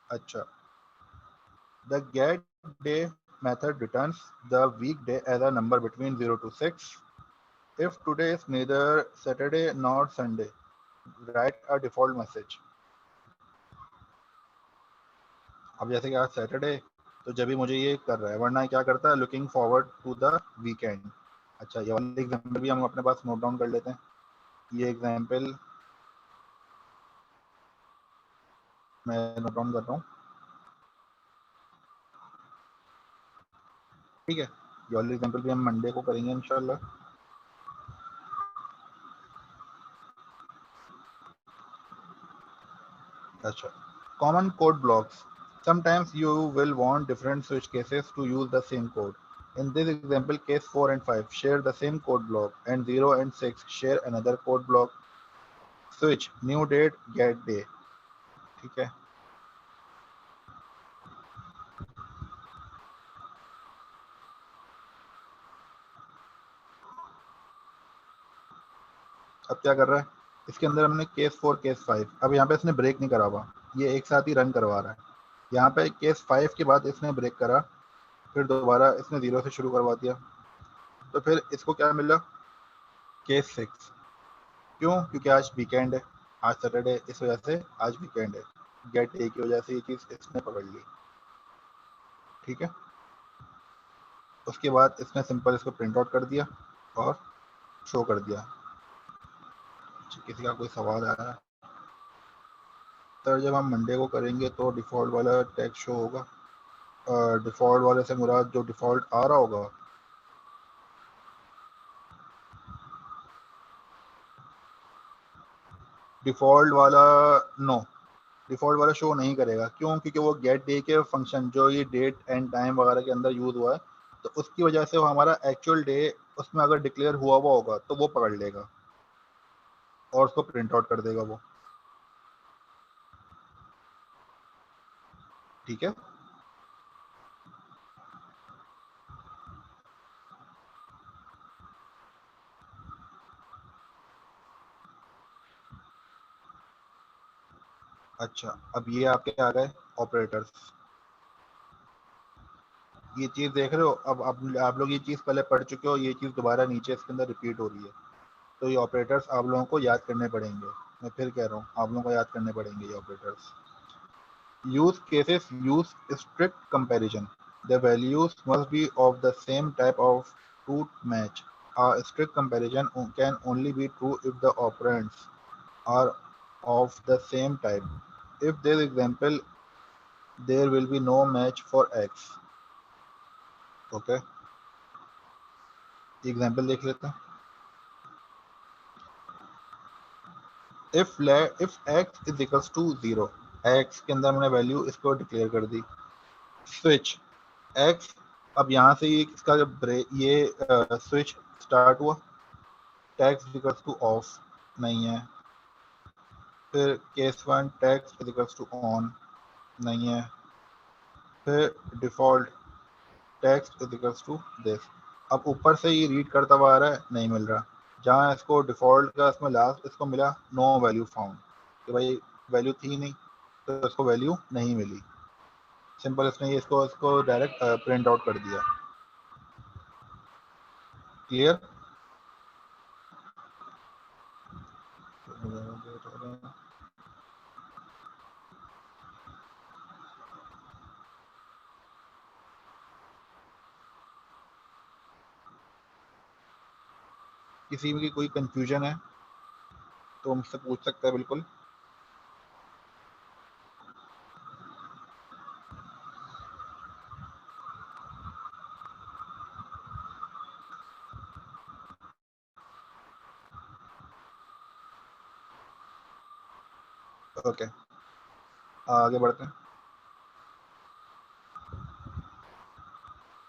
अच्छा, the get day method returns the weekday as a number between 0 to 6 if today is neither Saturday nor Sunday, write a default message। अब जैसे कि आज Saturday, तो जब भी मुझे ये कर रहा है, वरना क्या करता है, looking forward to the weekend. अच्छा, ये वाली एग्जांपल भी हम अपने पास नोट डाउन कर लेते हैं। ये एग्जांपल मैं नोट डाउन कर रहा हूँ। ठीक है, ये वाली एग्जांपल भी हम मंडे को करेंगे इंशाल्लाह। अच्छा, common code blocks, sometimes you will want different switch cases to use the same code. In this example, case 4 and 5 share the same code block, and 0 and 6 share another code block. Switch new date get day, ठीक है। अब क्या कर रहा है, इसके अंदर हमने केस 4 केस 5, अब यहाँ पे इसने ब्रेक नहीं करा हुआ, ये एक साथ ही रन करवा रहा है। यहाँ पे केस 5 के बाद इसने ब्रेक करा, फिर दोबारा इसने 0 से शुरू करवा दिया, तो फिर इसको क्या मिला, केस 6। क्यों, क्योंकि आज वीकेंड है, आज सैटरडे, इस वजह से आज वीकेंड है, गेट डे की वजह से ये चीज़ इसने पकड़ ली, ठीक है। उसके बाद इसने सिंपल इसको प्रिंट आउट कर दिया और शो कर दिया। किसी का कोई सवाल आया है? सर जब हम मंडे को करेंगे तो डिफ़ॉल्ट वाला टैग शो होगा, डिफ़ॉल्ट वाले से मुराद जो डिफ़ॉल्ट आ रहा होगा। डिफ़ॉल्ट वाला नो, डिफ़ॉल्ट वाला शो नहीं करेगा। क्यों, क्योंकि वो गेट डे के फंक्शन जो ये डेट एंड टाइम वगैरह के अंदर यूज़ हुआ है, तो उसकी वजह से वो हमारा एक्चुअल डे उसमें अगर डिक्लेयर हुआ होगा तो वो पकड़ लेगा और उसको प्रिंट आउट कर देगा वो, ठीक है। अच्छा, अब ये आपके आ गए ऑपरेटर्स, ये चीज़ देख रहे हो। अब आप लोग ये चीज़ पहले पढ़ चुके हो, ये चीज़ दोबारा नीचे इसके अंदर रिपीट हो रही है, तो ये ऑपरेटर्स आप लोगों को याद करने पड़ेंगे। मैं फिर कह रहा हूँ, आप लोगों को याद करने पड़ेंगे ये operators. Use cases use strict comparison, the values must be of the same type of to match. A strict comparison can only be true if the operands are of the same type. If there is example, there will be no match for x. Okay, example देख लेते हैं। if x is equals to 0, x के अंदर मैंने value इसको declare कर दी। Switch x, अब यहाँ से इसका ये स्विच स्टार्ट हुआ, टैक्स इक्वल्स टू ऑफ नहीं है, फिर case 1 text equals to on नहीं है, फिर default text equals to this. अब ऊपर से ये रीड करता हुआ आ रहा है, नहीं मिल रहा। जहाँ इसको डिफॉल्ट का इसमें लास्ट इसको मिला नो वैल्यू फाउंड, कि भाई वैल्यू थी नहीं, तो इसको वैल्यू नहीं मिली। सिंपल इसने ये इसको डायरेक्ट प्रिंट आउट कर दिया। क्लियर? किसी की कोई कंफ्यूजन है तो मुझसे पूछ सकता है बिल्कुल। ओके, आगे बढ़ते हैं।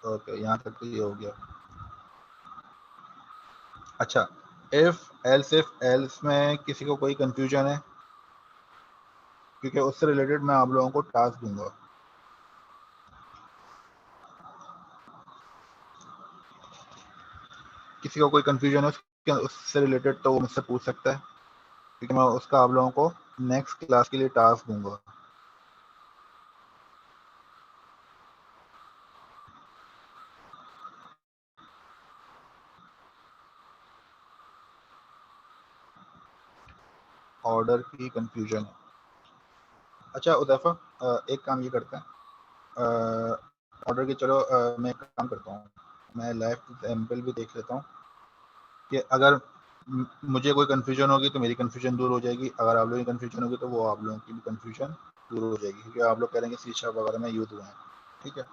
ओके, यहाँ तक तो ये हो गया। अच्छा, इफ एल्स में किसी को कोई कंफ्यूजन है, क्योंकि उससे रिलेटेड मैं आप लोगों को टास्क दूंगा। किसी को कोई कंफ्यूजन है उससे रिलेटेड तो वो मुझसे पूछ सकता है, क्योंकि मैं उसका आप लोगों को नेक्स्ट क्लास के लिए टास्क दूंगा। ऑर्डर की कंफ्यूजन है। अच्छा उदैफा, एक काम ये करते हैं, ऑर्डर की, चलो मैं एक काम करता हूँ, मैं लाइव एग्जाम्पल भी देख लेता हूँ कि अगर मुझे कोई कंफ्यूजन होगी तो मेरी कंफ्यूजन दूर हो जाएगी, अगर आप लोगों की कंफ्यूजन होगी तो वो आप लोगों की भी कंफ्यूजन दूर हो जाएगी, क्योंकि आप लोग कह रहे हैं कि सी# वगैरह में यूज हुए हैं, ठीक है।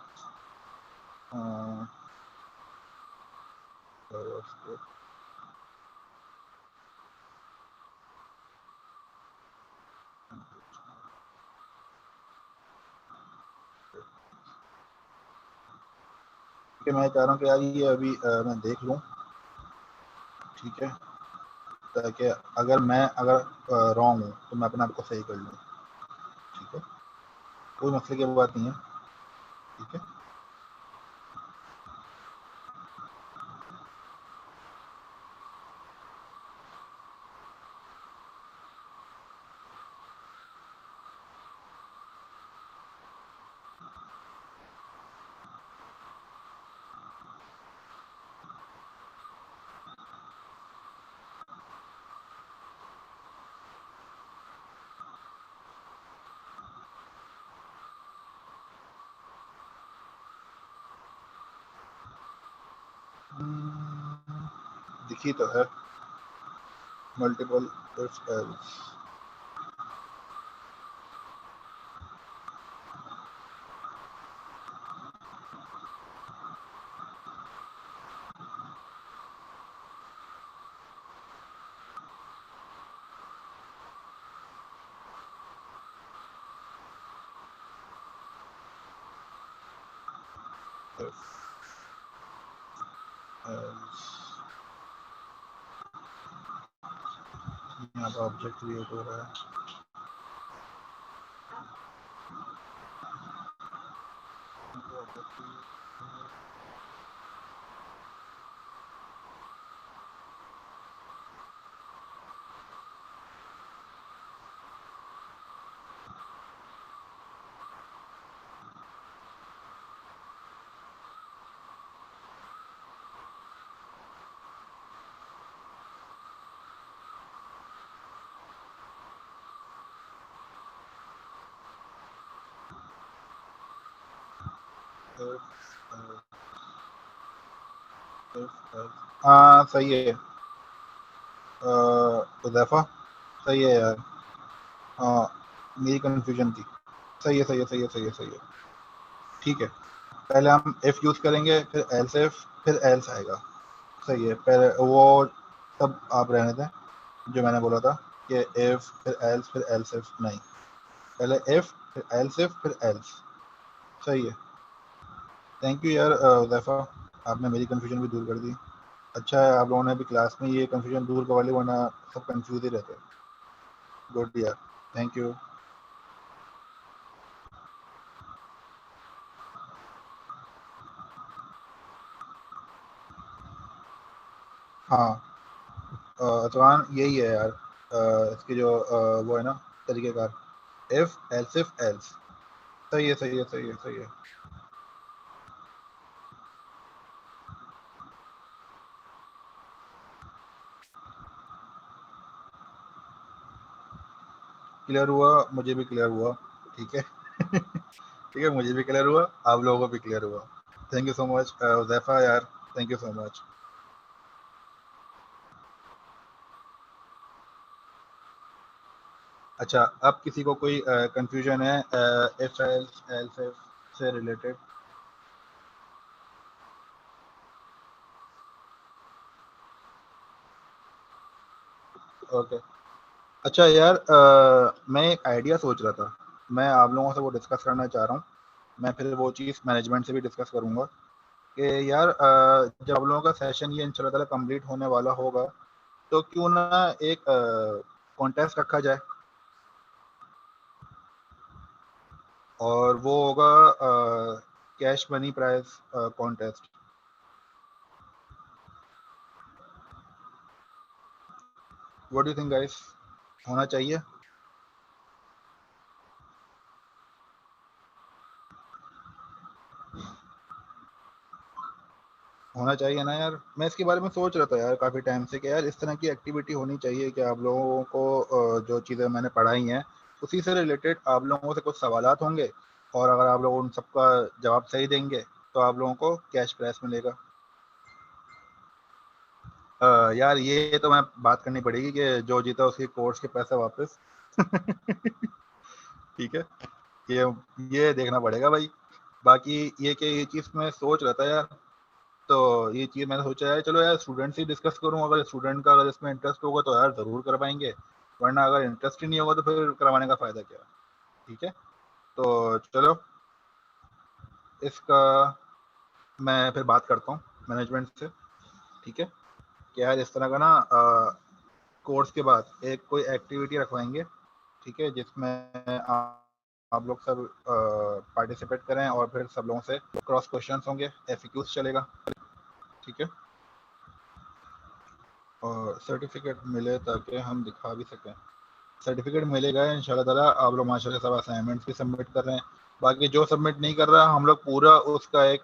कि मैं चाह रहा हूँ कि यार ये अभी मैं देख लूँ, ठीक है। ताकि अगर रॉन्ग हूँ तो मैं अपने आप को सही कर लूँ। ठीक है, कोई मसले की बात नहीं है। ठीक है, दिखी तो है मल्टीपल इफ एल्स। यहाँ पर ऑब्जेक्ट क्रिएट हो रहा है। हाँ सही है हुज़ैफ़ा, सही है यार। हाँ, मेरी कन्फ्यूजन थी। सही है, सही है, सही है, सही है, सही है। ठीक है, पहले हम इफ यूज़ करेंगे, फिर एल्स इफ, फिर एल्स आएगा। सही है, पहले वो सब आप रहने दें जो मैंने बोला था कि इफ फिर एल्स इफ नहीं, पहले इफ फिर एल्स। सही है। थैंक यू यार हुज़ैफ़ा, आपने मेरी कन्फ्यूजन भी दूर कर दी। अच्छा है आप लोगों ने भी क्लास में ये कन्फ्यूजन दूर करवा ली, वरना सब कन्फ्यूज ही रहते। गुड यार, थैंक यू। हाँ अतवान यही है यार, इसकी जो वो है ना तरीक़ेकार, इफ एल्स इफ एल्स। सही है, सही है, सही है, सही है। क्लियर हुआ, मुझे भी क्लियर हुआ। ठीक है ठीक है, मुझे भी क्लियर हुआ, आप लोगों को भी क्लियर हुआ। Thank you so much Huzaifa यार, थैंक यू सो मच। अच्छा, अब किसी को कोई कन्फ्यूजन है इफ एल्स इफ से रिलेटेड? ओके। अच्छा यार मैं एक आइडिया सोच रहा था, मैं आप लोगों से वो डिस्कस करना चाह रहा हूँ। मैं फिर वो चीज़ मैनेजमेंट से भी डिस्कस करूँगा कि यार जब आप लोगों का सेशन ये इंशाल्लाह ताला कंप्लीट होने वाला होगा, तो क्यों ना एक कॉन्टेस्ट रखा जाए, और वो होगा cash money prize contest. What do you think guys, होना चाहिए? होना चाहिए ना यार, मैं इसके बारे में सोच रहा था यार काफ़ी टाइम से कि यार इस तरह की एक्टिविटी होनी चाहिए कि आप लोगों को जो चीज़ें मैंने पढ़ाई हैं उसी से रिलेटेड आप लोगों से कुछ सवालात होंगे, और अगर आप लोग उन सबका जवाब सही देंगे तो आप लोगों को कैश प्राइस मिलेगा। यार ये तो मैं बात करनी पड़ेगी कि जो जीता उसके कोर्स के पैसे वापस ठीक है, ये ये देखना पड़ेगा भाई। बाकी ये कि ये चीज़ मैं सोच रहा था यार, तो ये चीज़ मैंने सोचा है चलो यार स्टूडेंट से डिस्कस करूँ, अगर स्टूडेंट का अगर इसमें इंटरेस्ट होगा तो यार ज़रूर करवाएंगे, वरना अगर इंटरेस्ट ही नहीं होगा तो फिर करवाने का फ़ायदा क्या। ठीक है, तो चलो इसका मैं फिर बात करता हूँ मैनेजमेंट से। ठीक है, कि यार इस तरह का ना कोर्स के बाद एक कोई एक्टिविटी रखवाएंगे, ठीक है, जिसमें आप लोग सब पार्टिसिपेट करें और फिर सब लोगों से क्रॉस क्वेश्चंस होंगे, एफएक्यूज चलेगा, ठीक है, और सर्टिफिकेट मिले ताकि हम दिखा भी सकें। सर्टिफिकेट मिलेगा इंशाल्लाह ताला। आप लोग माशाल्लाह सब असाइनमेंट्स भी सबमिट कर रहे हैं, बाकी जो सबमिट नहीं कर रहा हम लोग पूरा उसका एक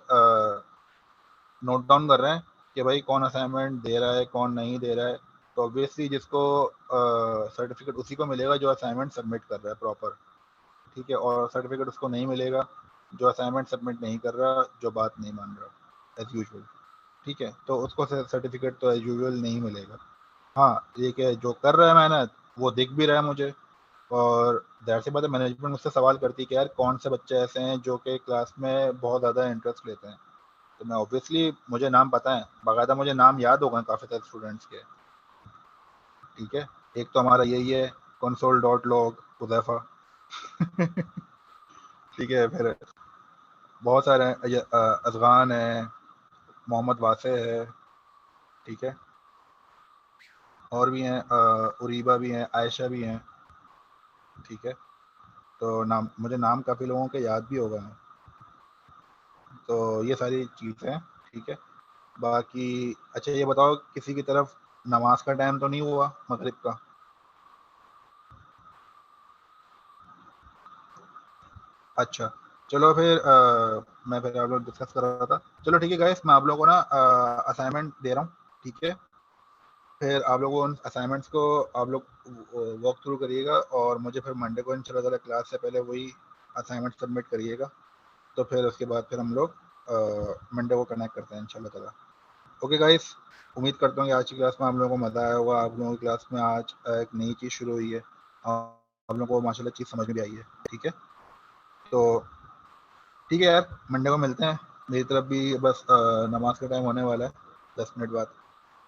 नोट डाउन कर रहे हैं कि भाई कौन असाइनमेंट दे रहा है कौन नहीं दे रहा है। तो ऑब्वियसली जिसको सर्टिफिकेट उसी को मिलेगा जो असाइनमेंट सबमिट कर रहा है प्रॉपर, ठीक है, और सर्टिफिकेट उसको नहीं मिलेगा जो असाइनमेंट सबमिट नहीं कर रहा, जो बात नहीं मान रहा एज यूजुअल, ठीक है, तो उसको सर्टिफिकेट तो एज यूजुअल नहीं मिलेगा। हाँ, ये कि जो कर रहा है मेहनत वो दिख भी रहा है मुझे, और दैट सी बात है, मैनेजमेंट मुझसे सवाल करती है कि यार कौन से बच्चे ऐसे हैं जो कि क्लास में बहुत ज़्यादा इंटरेस्ट लेते हैं। तो मैं ऑब्वियसली मुझे नाम पता है, बाकायदा मुझे नाम याद होगा काफ़ी सारे स्टूडेंट्स के, ठीक है। एक तो हमारा यही है console.log हुज़ैफा ठीक है, फिर बहुत सारे हैं, अज़गान है, मोहम्मद वासे है, ठीक है, और भी हैं, उरीबा भी हैं, आयशा भी हैं, ठीक है। तो नाम मुझे नाम काफ़ी लोगों के याद भी हो गए हैं। तो ये सारी चीज़ें हैं, ठीक है। बाकी अच्छा ये बताओ किसी की तरफ नमाज का टाइम तो नहीं हुआ मगरिब का? अच्छा, चलो फिर मैं फिर आप लोग डिस्कस कर रहा था। चलो ठीक है गाइस, मैं आप लोगों को ना असाइनमेंट दे रहा हूँ, ठीक है। फिर आप लोगों उन असाइनमेंट्स को आप लोग वॉक थ्रू करिएगा, और मुझे फिर मंडे को इंशाल्लाह ताला क्लास से पहले वही असाइनमेंट सबमिट करिएगा। तो फिर उसके बाद फिर हम लोग मंडे को कनेक्ट करते हैं इंशाल्लाह ताला। ओके गाइस, उम्मीद करता हूँ कि आज की क्लास में आप लोगों को मज़ा आया होगा। आप लोगों की क्लास में आज एक नई चीज़ शुरू हुई है, आप लोगों को माशाल्लाह चीज़ समझ में भी आई है, ठीक है। तो ठीक है यार, मंडे को मिलते हैं। मेरी तरफ भी बस नमाज का टाइम होने वाला है 10 मिनट बाद,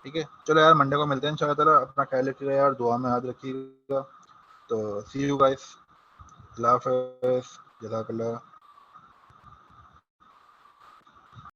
ठीक है। चलो यार, मंडे को मिलते हैं इंशाल्लाह ताला। अपना ख्याल रखिएगा यार, दुआ में याद रखिएगा। तो सी यू गाइस, अल्लाह हाफ़िज़, जज़ाकल्लाह।